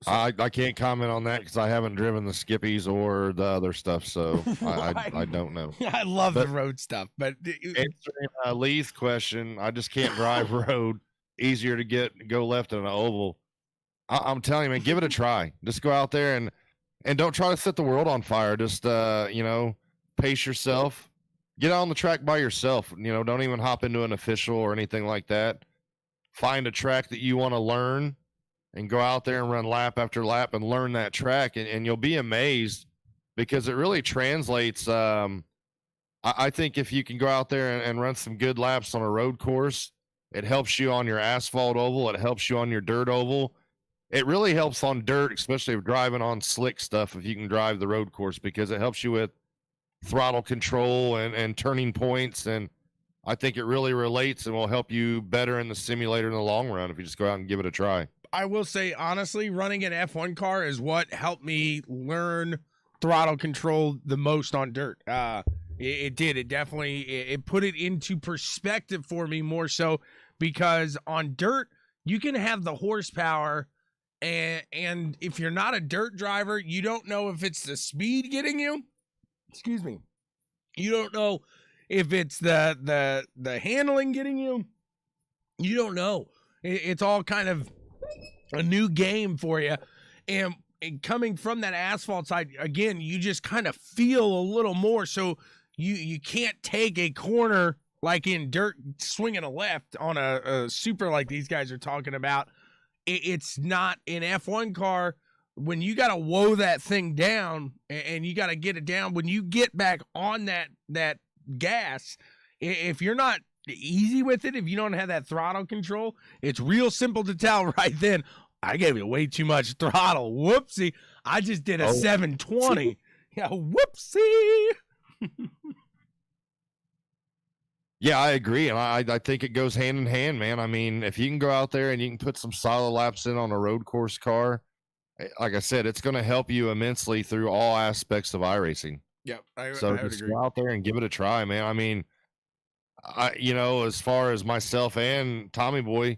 So, I can't comment on that because I haven't driven the skippies or the other stuff, so I don't know. I love the road stuff, but answering Lee's question, I just can't drive road. Easier to go left in an oval. I'm telling you, man, give it a try. Just go out there and don't try to set the world on fire. Just pace yourself. Get out on the track by yourself. Don't even hop into an official or anything like that. Find a track that you want to learn and go out there and run lap after lap and learn that track, and you'll be amazed, because it really translates. I think if you can go out there and run some good laps on a road course, it helps you on your asphalt oval. It helps you on your dirt oval. It really helps on dirt, especially if driving on slick stuff, if you can drive the road course, because it helps you with throttle control and turning points. And I think it really relates and will help you better in the simulator in the long run if you just go out and give it a try. I will say, honestly, running an F1 car is what helped me learn throttle control the most on dirt. It did. It definitely, it put it into perspective for me more so, because on dirt, you can have the horsepower, and if you're not a dirt driver, you don't know if it's the speed getting you. Excuse me. You don't know if it's the handling getting you. You don't know. It's all kind of a new game for you. And coming from that asphalt side, again, you just kind of feel a little more. So you can't take a corner like in dirt, swinging a left on a super like these guys are talking about. It's not an F1 car. When you got to woe that thing down and you got to get it down, when you get back on that gas, if you're not easy with it, if you don't have that throttle control, it's real simple to tell right then, I gave you way too much throttle. Whoopsie. I just did a 720. Yeah, whoopsie. Yeah, I agree. And I think it goes hand in hand, man. I mean, if you can go out there and you can put some solid laps in on a road course car, like I said, it's going to help you immensely through all aspects of iRacing. Yep. I just agree. Go out there and give it a try, man. I mean, as far as myself and Tommy Boy,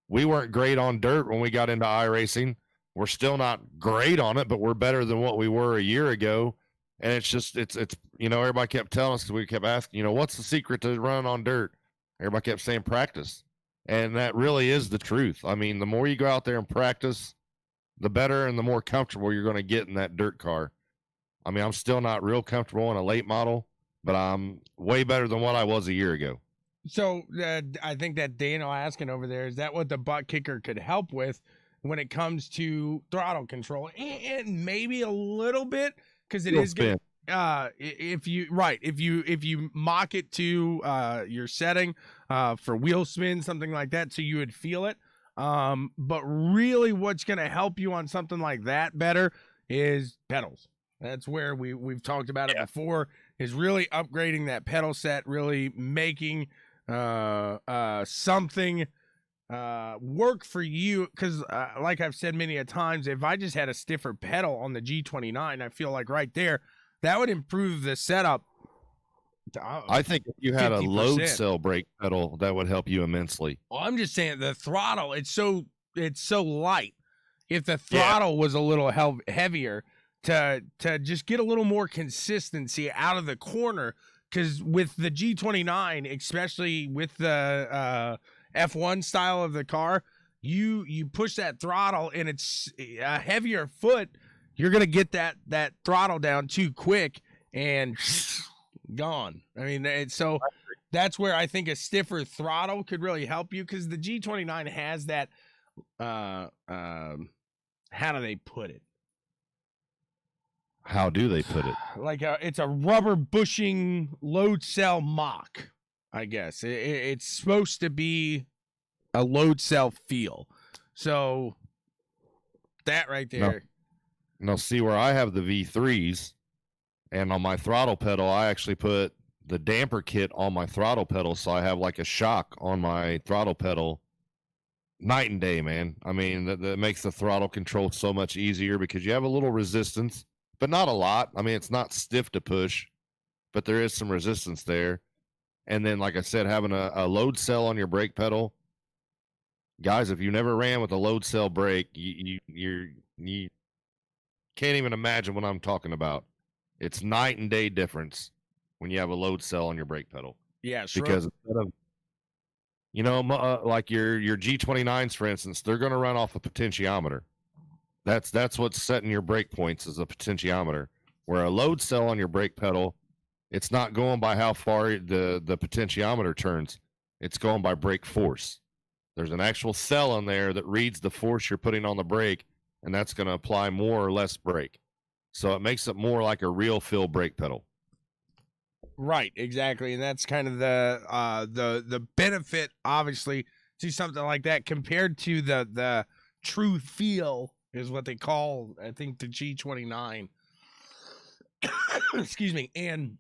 we weren't great on dirt when we got into iRacing. We're still not great on it, but we're better than what we were a year ago. And it's just, it's everybody kept telling us, because we kept asking, what's the secret to running on dirt? Everybody kept saying practice. And that really is the truth. I mean, the more you go out there and practice, the better and the more comfortable you're going to get in that dirt car. I mean, I'm still not real comfortable in a late model, but I'm way better than what I was a year ago. So I think that Daniel asking over there, is that what the ButtKicker could help with when it comes to throttle control? And maybe a little bit, because it is good. if you mock it to your setting for wheel spin, something like that, so you would feel it. But really what's going to help you on something like that better is pedals. That's where we've talked about it before, is really upgrading that pedal set, really making something work for you. Because like I've said many a times, if I just had a stiffer pedal on the G29, I feel like right there, that would improve the setup. I think if you had 50%. A load cell brake pedal, that would help you immensely. Well, I'm just saying the throttle, it's so light. If the throttle was a little heavier to just get a little more consistency out of the corner, because with the G29, especially with the F1 style of the car, you push that throttle and it's a heavier foot, you're going to get that throttle down too quick and gone. I mean, so that's where I think a stiffer throttle could really help you, because the G29 has that how do they put it? How do they put it? Like it's a rubber bushing load cell mock, I guess. It's supposed to be a load cell feel. So that right there. Now see where I have the V3s, and on my throttle pedal, I actually put the damper kit on my throttle pedal, so I have like a shock on my throttle pedal. Night and day, man. I mean, that makes the throttle control so much easier, because you have a little resistance, but not a lot. I mean, it's not stiff to push, but there is some resistance there. And then, like I said, having a load cell on your brake pedal, guys, if you never ran with a load cell brake, you can't even imagine what I'm talking about. It's night and day difference when you have a load cell on your brake pedal. Yeah, sure. Because instead of, like your G29s, for instance, they're going to run off a potentiometer. That's what's setting your brake points, is a potentiometer. Where a load cell on your brake pedal, it's not going by how far the potentiometer turns. It's going by brake force. There's an actual cell in there that reads the force you're putting on the brake, and that's going to apply more or less brake. So it makes it more like a real feel brake pedal. Right, exactly. And that's kind of the benefit, obviously, to something like that, compared to the true feel is what they call, I think, the G29. Excuse me. And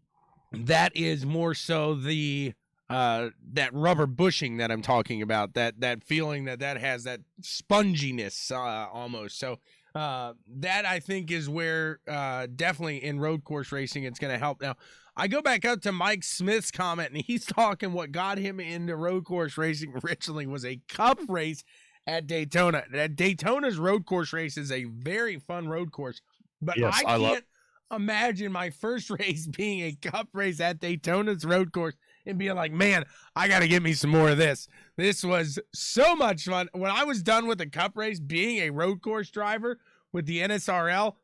that is more so the that rubber bushing that I'm talking about, that feeling that has that sponginess almost. So that I think is where definitely in road course racing it's going to help. Now, I go back up to Mike Smith's comment, and he's talking what got him into road course racing originally was a cup race at Daytona. Daytona's road course race is a very fun road course, but yes, I can't imagine my first race being a cup race at Daytona's road course and being like, man, I got to get me some more of this. This was so much fun. When I was done with the cup race, being a road course driver with the NSRL,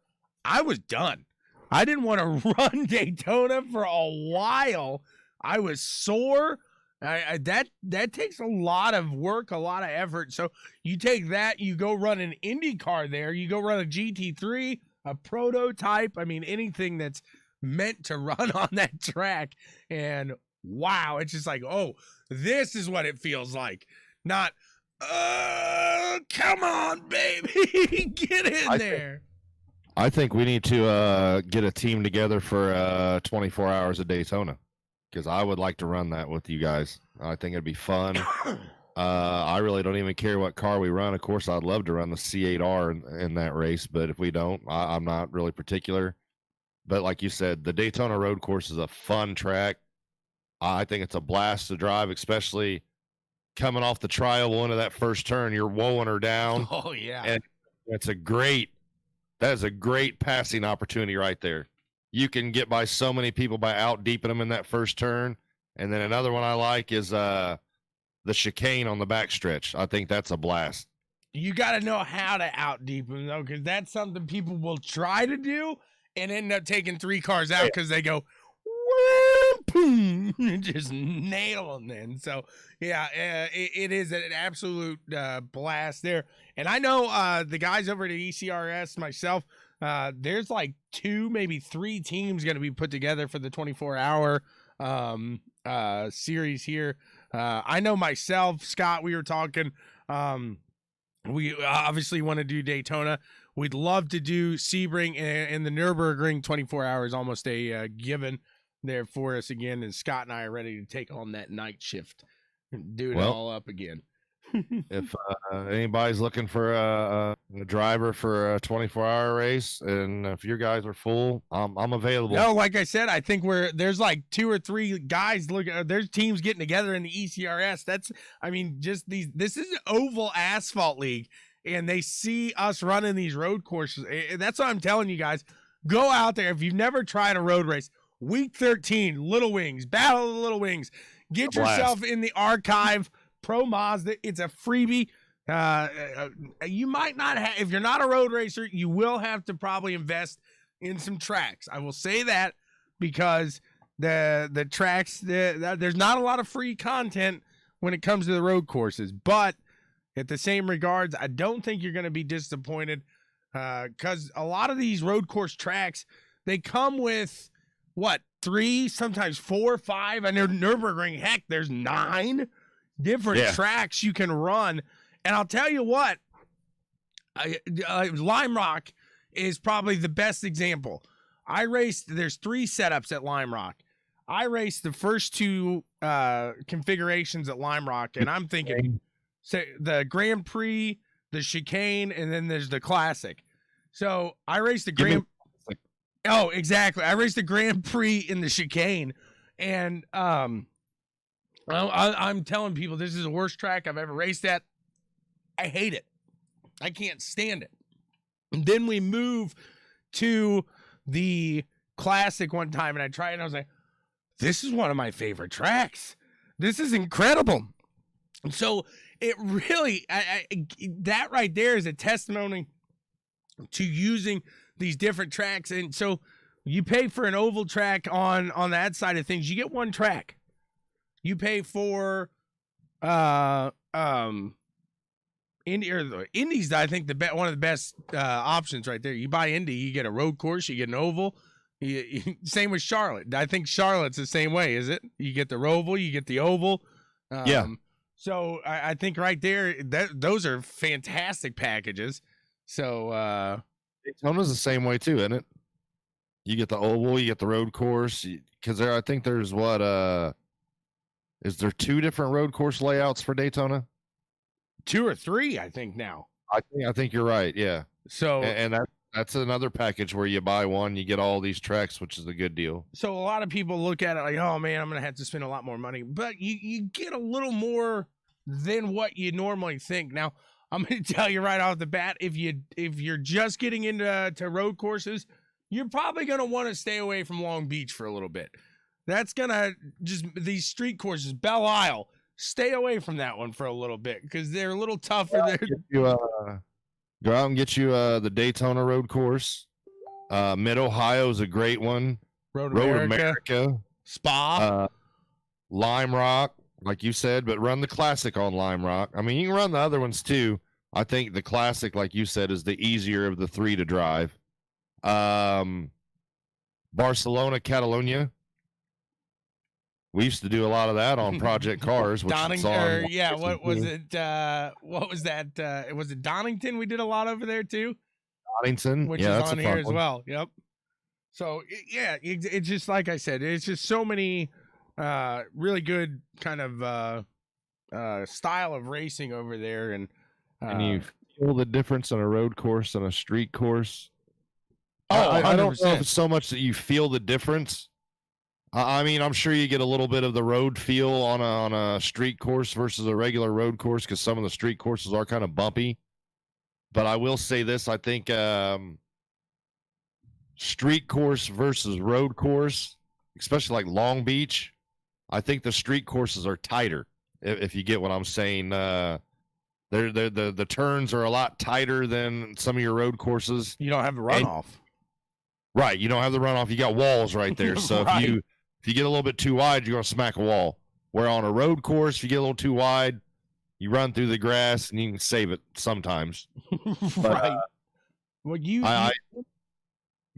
I was done. I didn't want to run Daytona for a while. I was sore. That takes a lot of work, a lot of effort. So you take that, you go run an Indy car there, you go run a GT3, a prototype. I mean, anything that's meant to run on that track. And wow, it's just like, oh, this is what it feels like. Not, come on, baby, get in there. I think we need to get a team together for 24 hours of Daytona, because I would like to run that with you guys. I think it'd be fun. I really don't even care what car we run. Of course, I'd love to run the C8R in that race, but if we don't, I'm not really particular. But like you said, the Daytona road course is a fun track. I think it's a blast to drive, especially coming off the trial into that first turn. You're woeing her down. Oh, yeah. And that is a great passing opportunity right there. You can get by so many people by out deeping them in that first turn. And then another one I like is the chicane on the backstretch. I think that's a blast. You got to know how to out deep them, though, because that's something people will try to do and end up taking 3 cars out because they go, whoop, boom, just nail them then. So yeah, it is an absolute blast there. And I know the guys over at ECRS, myself, there's like 2, maybe 3 teams going to be put together for the 24-hour series here. I know myself, Scott, we were talking, we obviously want to do Daytona. We'd love to do Sebring, and the Nürburgring 24 hours, almost a given there for us again. And Scott and I are ready to take on that night shift and do it all up again. If anybody's looking for a driver for a 24-hour race, and if your guys are full, I'm available. No, like I said, I think there's like 2 or 3 guys there's teams getting together in the ECRS. This is an oval asphalt league, and they see us running these road courses. That's what I'm telling you guys. Go out there. If you've never tried a road race, week 13, Little Wings, Battle of the Little Wings. Get yourself in the archive. Pro Mazda, it's a freebie. You might not have, if you're not a road racer, you will have to probably invest in some tracks. I will say that because the tracks, there's not a lot of free content when it comes to the road courses. But at the same regards, I don't think you're going to be disappointed because a lot of these road course tracks, they come with 3, sometimes 4, 5. I know Nürburgring, heck, there's 9 different tracks you can run. And I'll tell you what, Lime Rock is probably the best example. There's 3 setups at Lime Rock. I raced the first 2 configurations at Lime Rock, and I'm thinking the Grand Prix, the Chicane, and then there's the Classic. So I raced the Grand Oh, exactly. I raced the Grand Prix in the Chicane, and I'm telling people this is the worst track I've ever raced at. I hate it. I can't stand it. And then we move to the Classic one time, and I tried it, and I was like, this is one of my favorite tracks. This is incredible. And so it really, that right there is a testimony to using these different tracks. And so you pay for an oval track on that side of things. You get 1 track. You pay for Indy's, I think, one of the best options right there. You buy Indy, you get a road course, you get an oval. Same with Charlotte. I think Charlotte's the same way, is it? You get the oval, you get the oval. So I think right there, those are fantastic packages. So Daytona's the same way too, isn't it? You get the oval, you get the road course, because I think there's is there 2 different road course layouts for Daytona? 2 or 3, I think now. I think you're right. Yeah. So and that's another package where you buy one, you get all these tracks, which is a good deal. So a lot of people look at it like, oh man, I'm gonna have to spend a lot more money, but you get a little more than what you normally think. Now I'm gonna tell you right off the bat, if you're just getting into road courses, you're probably gonna want to stay away from Long Beach for a little bit. That's gonna these street courses, Belle Isle, stay away from that one for a little bit because they're a little tougher. Go out and get you the Daytona road course. Mid Ohio is a great one. Road America, Spa, Lime Rock, like you said, but run the Classic on Lime Rock. I mean, you can run the other ones too. I think the Classic, like you said, is the easier of the 3 to drive. Barcelona, Catalonia. We used to do a lot of that on Project Cars. Which what was it? What was that? Was it Donington? We did a lot over there too. Donington, which is on here as well. Yep. So it's just like I said, it's just so many really good kind of style of racing over there, and you feel the difference on a road course and a street course. I don't know if it's so much that you feel the difference. I mean, I'm sure you get a little bit of the road feel on a street course versus a regular road course because some of the street courses are kind of bumpy. But I will say this, I think street course versus road course, especially like Long Beach, I think the street courses are tighter, if you get what I'm saying. The turns are a lot tighter than some of your road courses. You don't have the runoff. Right, you don't have the runoff. You got walls right there. So right. If you get a little bit too wide, you're going to smack a wall. Where on a road course, if you get a little too wide, you run through the grass and you can save it sometimes. Right. Well,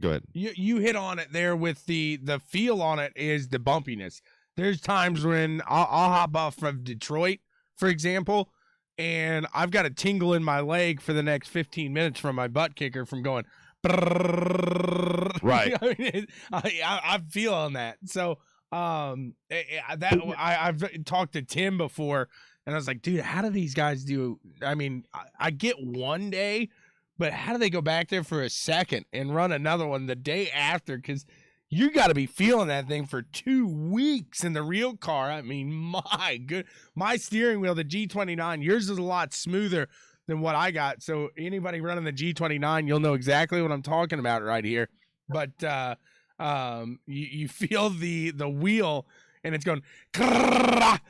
go ahead. You hit on it there with the feel on it is the bumpiness. There's times when I'll hop off from Detroit, for example, and I've got a tingle in my leg for the next 15 minutes from my butt kicker from going. Right. I'm feeling that. So I've talked to Tim before, and I was like, dude, how do these guys do? I mean, I get one day, but how do they go back there for a second and run another one the day after? Because you got to be feeling that thing for 2 weeks in the real car. I mean, my steering wheel, the G29, yours is a lot smoother than what I got. So anybody running the G29, you'll know exactly what I'm talking about right here. But you feel the wheel, and it's going as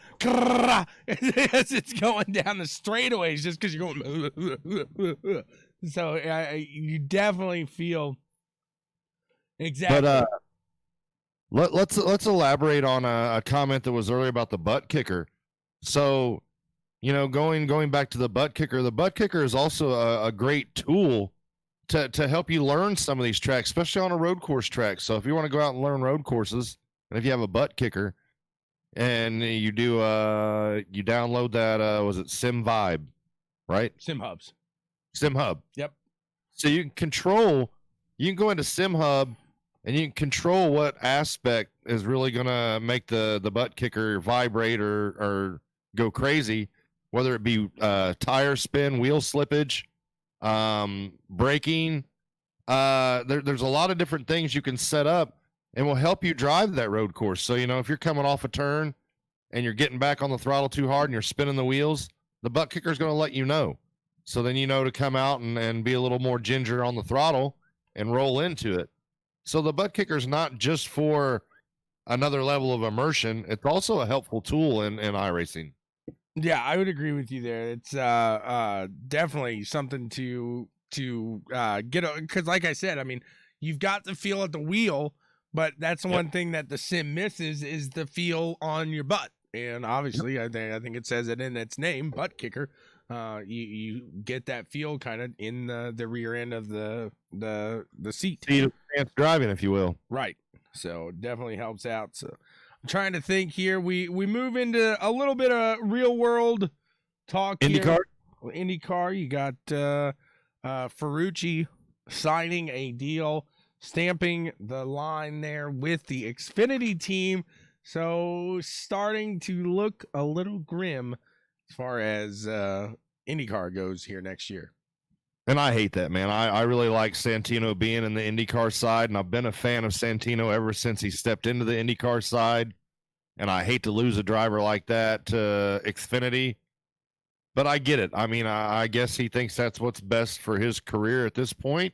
it's going down the straightaways just because you're going. So you definitely feel exactly. But let's elaborate on a comment that was earlier about the butt kicker. So, going back to the butt kicker is also a great tool to help you learn some of these tracks, especially on a road course track. So if you want to go out and learn road courses, and if you have a butt kicker, and you do you download that was it Sim Vibe, right? Sim Hub. Yep. So you can go into Sim Hub and you can control what aspect is really going to make the butt kicker vibrate or go crazy, whether it be tire spin, wheel slippage, braking. There's a lot of different things you can set up and will help you drive that road course. So, if you're coming off a turn and you're getting back on the throttle too hard and you're spinning the wheels, the butt kicker is going to let you know. So then to come out and be a little more ginger on the throttle and roll into it. So the butt kicker is not just for another level of immersion. It's also a helpful tool in iRacing. Yeah, I would agree with you there. It's definitely something to get, because like I said, I mean, you've got the feel at the wheel, but that's the one thing that the sim misses is the feel on your butt. And obviously, I think it says it in its name, butt kicker. You get that feel kind of in the rear end of the seat. Driving, if you will. Right. So definitely helps out. So I'm trying to think here. We move into a little bit of real world talk. IndyCar. IndyCar. You got Ferrucci signing a deal, stamping the line there with the Xfinity team. So starting to look a little grim as far as IndyCar goes here next year. And I hate that, man. I really like Santino being in the IndyCar side, and I've been a fan of Santino ever since he stepped into the IndyCar side. And I hate to lose a driver like that to Xfinity, but I get it. I mean, I guess he thinks that's what's best for his career at this point.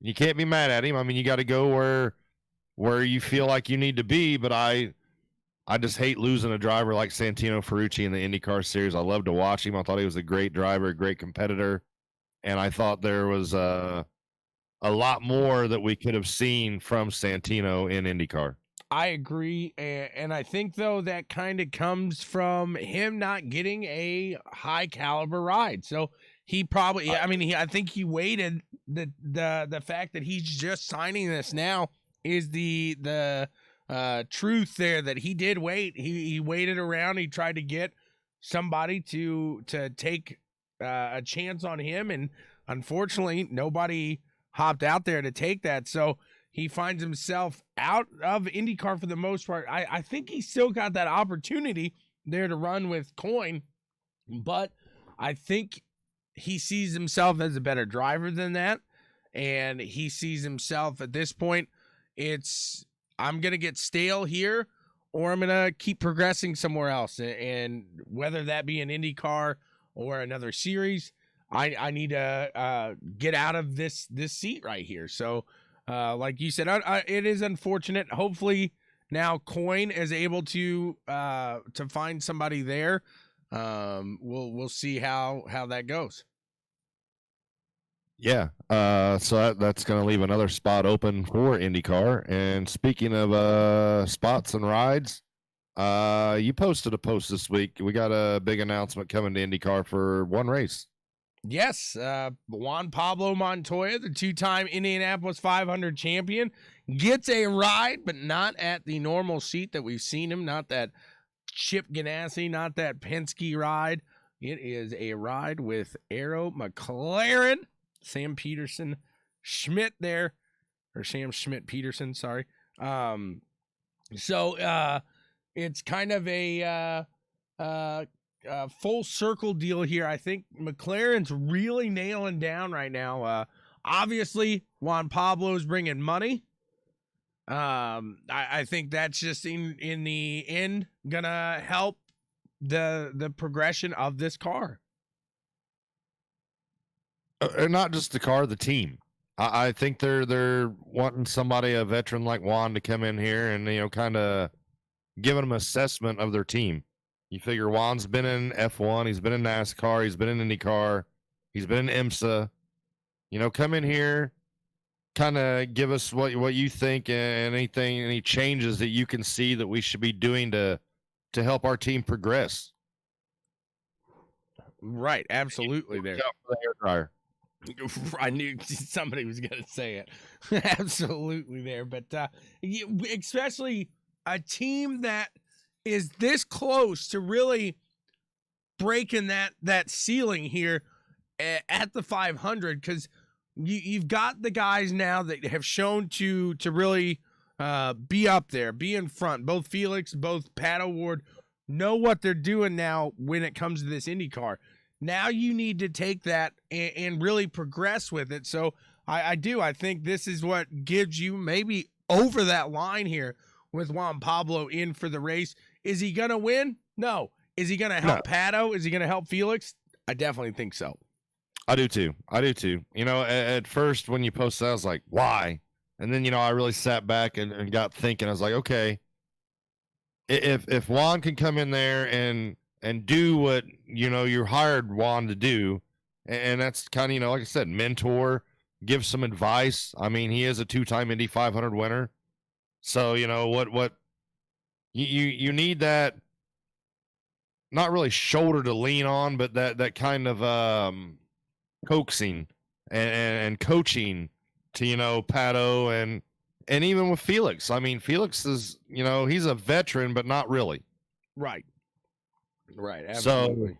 You can't be mad at him. I mean, you got to go where you feel like you need to be, but I just hate losing a driver like Santino Ferrucci in the IndyCar series. I love to watch him. I thought he was a great driver, a great competitor. And I thought there was a lot more that we could have seen from Santino in IndyCar. I agree. And I think, though, that kind of comes from him not getting a high caliber ride. So he probably, I think he waited. The fact that he's just signing this now is the truth there, that he did wait. He waited around. He tried to get somebody to take a chance on him, and unfortunately nobody hopped out there to take that. So he finds himself out of IndyCar for the most part. I think he still got that opportunity there to run with Coyne, but I think he sees himself as a better driver than that, and he sees himself at this point, I'm going to get stale here, or I'm going to keep progressing somewhere else. And whether that be an IndyCar or another series, I need to get out of this seat right here. So like you said, it is unfortunate. Hopefully now Coyne is able to find somebody there. We'll see how that goes. Yeah. So that's going to leave another spot open for IndyCar. And speaking of spots and rides, you posted a post this week. We got a big announcement coming to IndyCar for one race. Yes, Juan Pablo Montoya, the two-time Indianapolis 500 champion, gets a ride, but not at the normal seat that we've seen him, not that Chip Ganassi, not that Penske ride. It is a ride with Arrow McLaren, Sam Peterson, Schmidt there, or Sam Schmidt Peterson, sorry. So it's kind of a full circle deal here. I think McLaren's really nailing down right now. Obviously, Juan Pablo's bringing money. I think that's just in the end gonna help the progression of this car. Not just the car, the team. I think they're wanting somebody, a veteran like Juan, to come in here and kind of give them an assessment of their team. You figure Juan's been in F1, he's been in NASCAR, he's been in IndyCar, he's been in IMSA. Come in here, kind of give us what you think and any changes that you can see that we should be doing to help our team progress. Right, absolutely. There. The hair dryer. I knew somebody was going to say it. Absolutely there. But especially a team that is this close to really breaking that ceiling here at the 500, because you've got the guys now that have shown to really be up there, be in front. Both Felix, both Pat O'Ward know what they're doing now when it comes to this IndyCar. Now you need to take that and really progress with it. So I think this is what gives you maybe over that line here with Juan Pablo in for the race. Is he going to win? No. Is he going to help Pato? Is he going to help Felix? I definitely think so. I do too. At first when you posted that, I was like, why? And then, I really sat back and got thinking. I was like, okay, if Juan can come in there and do what you hired Juan to do, and that's kind of like I said, mentor, give some advice. I mean, he is a 2-time Indy 500 winner, so what you need, that not really shoulder to lean on, but that kind of coaxing and coaching to Pato and even with Felix. I mean, Felix is he's a veteran, but not really. Right. Absolutely.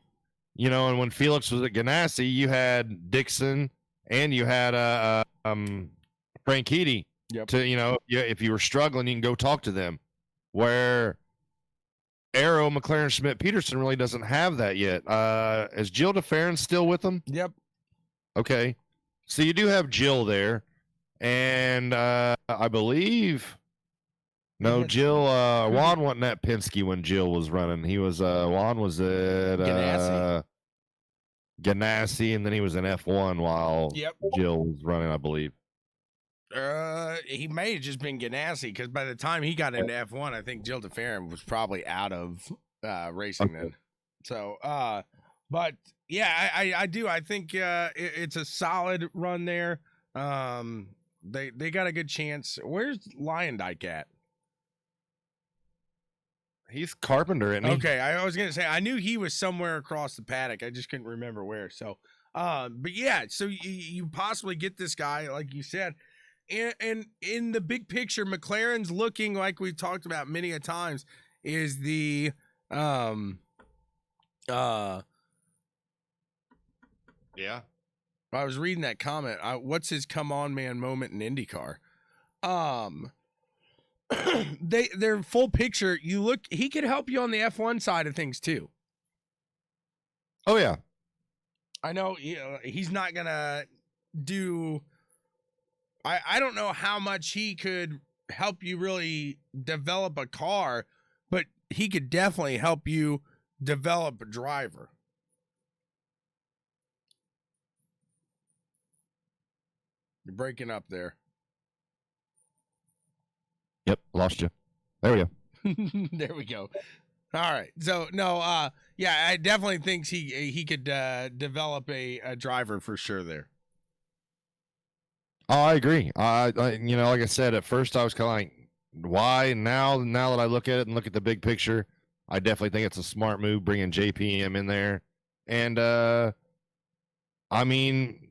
So, and when Felix was at Ganassi, you had Dixon and you had Franchitti. Yep. To if you were struggling, you can go talk to them. Where Arrow, McLaren, Schmidt, Peterson really doesn't have that yet. Is Jill DeFerrin still with them? Yep. Okay, so you do have Jill there, and I believe. No, Jill, Juan wasn't at Penske when Jill was running. He was, Juan was at Ganassi, and then he was in F1 while Jill was running, I believe. He may have just been Ganassi, because by the time he got into F1, I think Jill DeFerrin was probably out of racing then. So, but yeah, I do. I think it's a solid run there. They got a good chance. Where's Lyondike at? He's Carpenter, isn't he? Okay, I was gonna say I knew he was somewhere across the paddock. I just couldn't remember where. So, but yeah, so you possibly get this guy, like you said, and in the big picture, McLaren's looking like we've talked about many a times is the yeah. I was reading that comment. What's his come on man moment in IndyCar? Their full picture, you look, he could help you on the F1 side of things too. Oh yeah. I know, he's not gonna do, I don't know how much he could help you really develop a car, but he could definitely help you develop a driver. You're breaking up there. Yep, lost you. There we go. There we go. All right. So no, yeah, I definitely think he could develop a driver for sure there. Oh, I agree. Like I said, at first I was kind of like, why? Now that I look at it and look at the big picture, I definitely think it's a smart move bringing JPM in there. And I mean,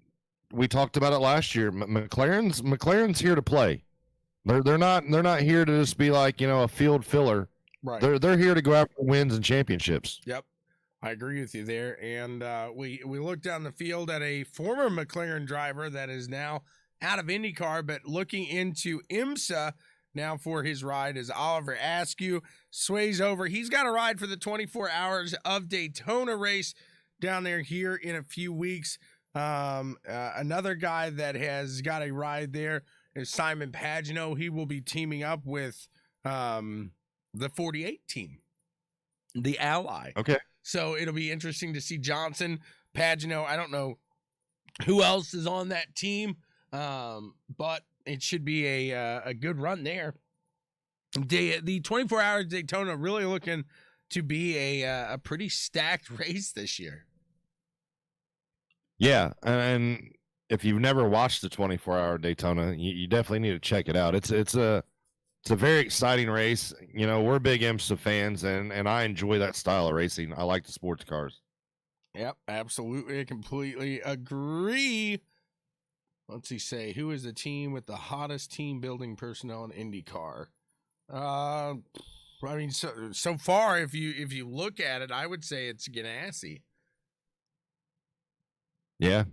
we talked about it last year. McLaren's here to play. They're not here to just be like, a field filler. Right. They're here to go after wins and championships. Yep. I agree with you there. And we looked down the field at a former McLaren driver that is now out of IndyCar, but looking into IMSA now for his ride is Oliver Askew. Sways over. He's got a ride for the 24 Hours of Daytona race down there here in a few weeks. Another guy that has got a ride there is Simon Pagino. He will be teaming up with the 48 team, the Ally. Okay. So it'll be interesting to see Johnson, Pagino. I don't know who else is on that team, but it should be a good run there. The 24 Hours Daytona really looking to be a pretty stacked race this year. Yeah, and if you've never watched the 24-hour Daytona, you definitely need to check it out. It's a very exciting race. We're big IMSA fans, and I enjoy that style of racing. I like the sports cars. Yep, absolutely. I completely agree. Let's see, say, who is the team with the hottest team building personnel in IndyCar? I mean, so far, if you look at it, I would say it's Ganassi. Yeah.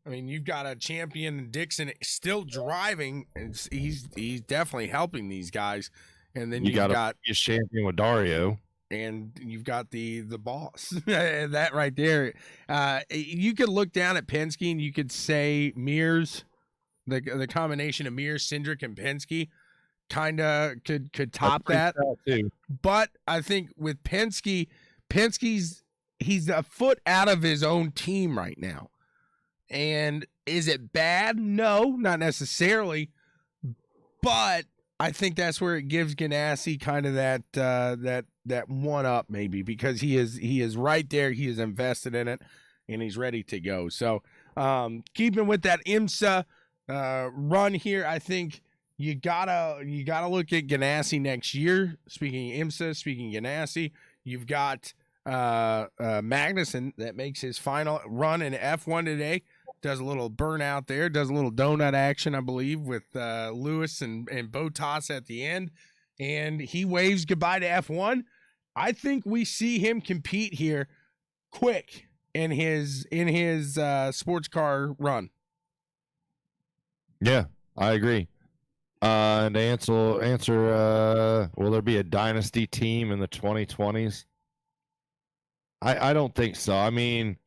I mean, you've got a champion, Dixon, still driving. And he's definitely helping these guys. And then you've got a champion with Dario. And you've got the boss. That right there. You could look down at Penske and you could say Mears, the combination of Mears, Cindric, and Penske kind of could top that. Too. But I think with Penske's he's a foot out of his own team right now. And is it bad? No, not necessarily. But I think that's where it gives Ganassi kind of that one up maybe, because he is right there. He is invested in it and he's ready to go. So keeping with that IMSA run here, I think you gotta look at Ganassi next year. Speaking of IMSA, speaking of Ganassi, you've got Magnussen that makes his final run in F1 today. Does a little burnout there, does a little donut action, I believe, with Lewis and Bottas at the end, and he waves goodbye to F1. I think we see him compete here quick in his sports car run. Yeah, I agree. And to answer, will there be a dynasty team in the 2020s? I don't think so. I mean,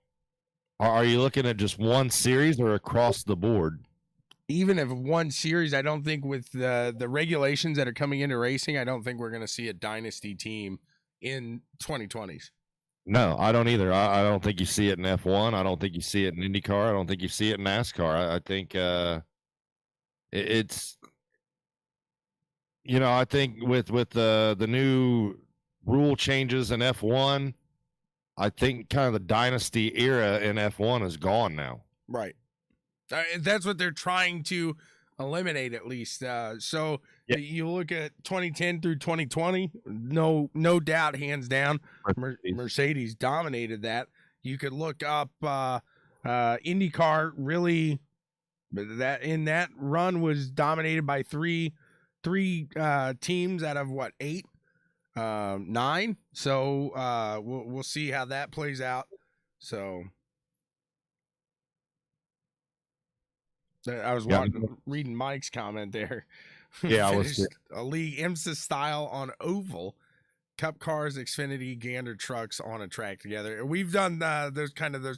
are you looking at just one series or across the board? Even if one series, I don't think with the regulations that are coming into racing, I don't think we're going to see a dynasty team in 2020s. No, I don't either. I don't think you see it in F1. I don't think you see it in IndyCar. I don't think you see it in NASCAR. I think it's, I think with the new rule changes in F1, I think kind of the dynasty era in F1 is gone now. Right. That's what they're trying to eliminate, at least. So yeah. You look at 2010 through 2020, no doubt, hands down, Mercedes dominated that. You could look up IndyCar, really, that in that run was dominated by three teams out of what, 8? 9. So we'll see how that plays out. So I was reading Mike's comment there. Yeah, I was a league IMSA style on oval, Cup cars, Xfinity, Gander trucks on a track together. We've done those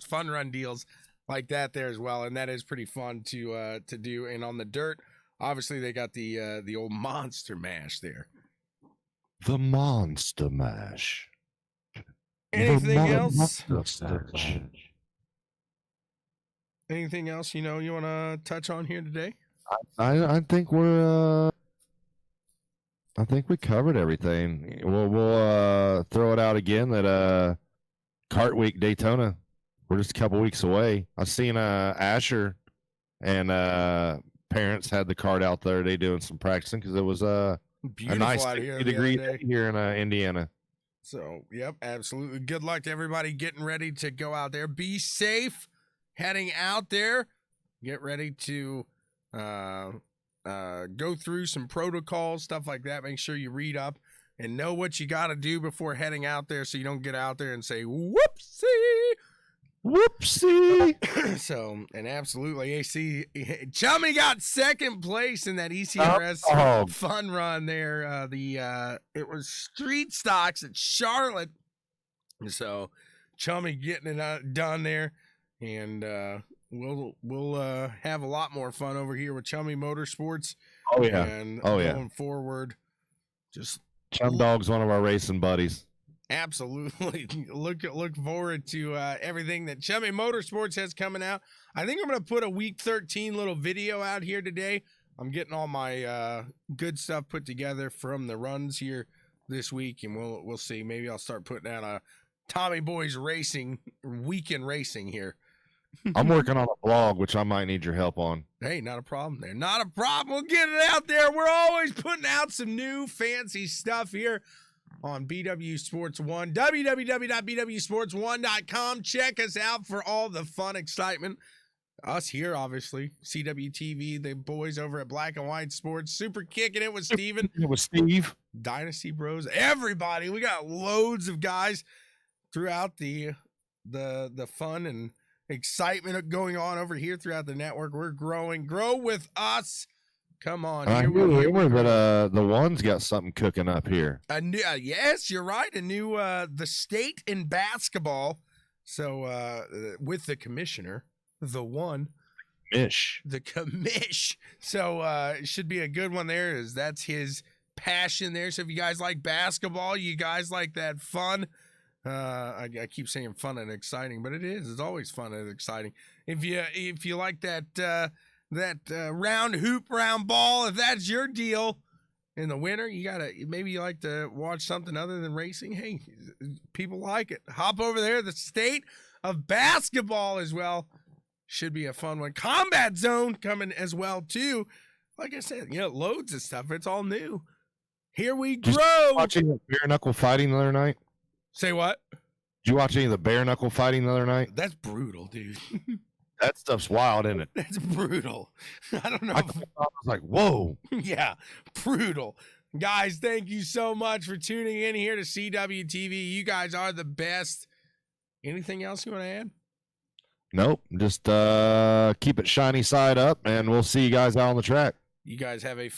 fun run deals like that there as well, and that is pretty fun to do. And on the dirt, obviously they got the old Monster Mash there. The Monster Mash. Anything else? Anything else you want to touch on here today? I think I think we covered everything. We'll throw it out again that Kart Week Daytona. We're just a couple weeks away. I've seen Asher and parents had the cart out there today doing some practicing because it was a nice 60 degree day here in Indiana. So, yep, absolutely. Good luck to everybody getting ready to go out there. Be safe heading out there. Get ready to go through some protocols, stuff like that. Make sure you read up and know what you got to do before heading out there so you don't get out there and say, whoopsie. Whoopsie. So, and absolutely, AC Chummy got second place in that ECRS fun run there. It was street stocks at Charlotte. So, Chummy getting it done there, and we'll have a lot more fun over here with Chummy Motorsports. Oh yeah, and going forward, just Chum Dog's one of our racing buddies. Absolutely. Look forward to everything that Chummy Motorsports has coming out. I think I'm going to put a week 13 little video out here today. I'm getting all my good stuff put together from the runs here this week, and we'll see. Maybe I'll start putting out a Tommy Boys Racing weekend racing here. I'm working on a blog, which I might need your help on. Hey, not a problem there. Not a problem. We'll get it out there. We're always putting out some new fancy stuff here on BW Sports One, www.bwsports1.com. Check us out for all the fun, excitement. Us here, obviously. CWTV, the boys over at Black and White Sports. Super kicking it with Steven. It was Steve. Dynasty Bros. Everybody. We got loads of guys throughout the fun and excitement going on over here throughout the network. We're growing. Grow with us. Come on. I hear rumor that the One's got something cooking up here. Yes, you're right. A new the state in basketball. So with the commissioner, the One. The commish. So it should be a good one there. That's his passion there. So if you guys like basketball, you guys like that fun. I keep saying fun and exciting, but it is. It's always fun and exciting. If you like that round hoop, round ball, if that's your deal in the winter, maybe you like to watch something other than racing. Hey, people like it. Hop over there. The state of basketball as well. Should be a fun one. Combat Zone coming as well too. Like I said, loads of stuff. It's all new. Here we grow. Watching the bare knuckle fighting the other night. Say what? Did you watch any of the bare knuckle fighting the other night? That's brutal, dude. That stuff's wild, isn't it? That's brutal. I don't know. I was like, whoa. Yeah, brutal. Guys, thank you so much for tuning in here to CWTV. You guys are the best. Anything else you want to add? Nope. Just keep it shiny side up, and we'll see you guys out on the track. You guys have a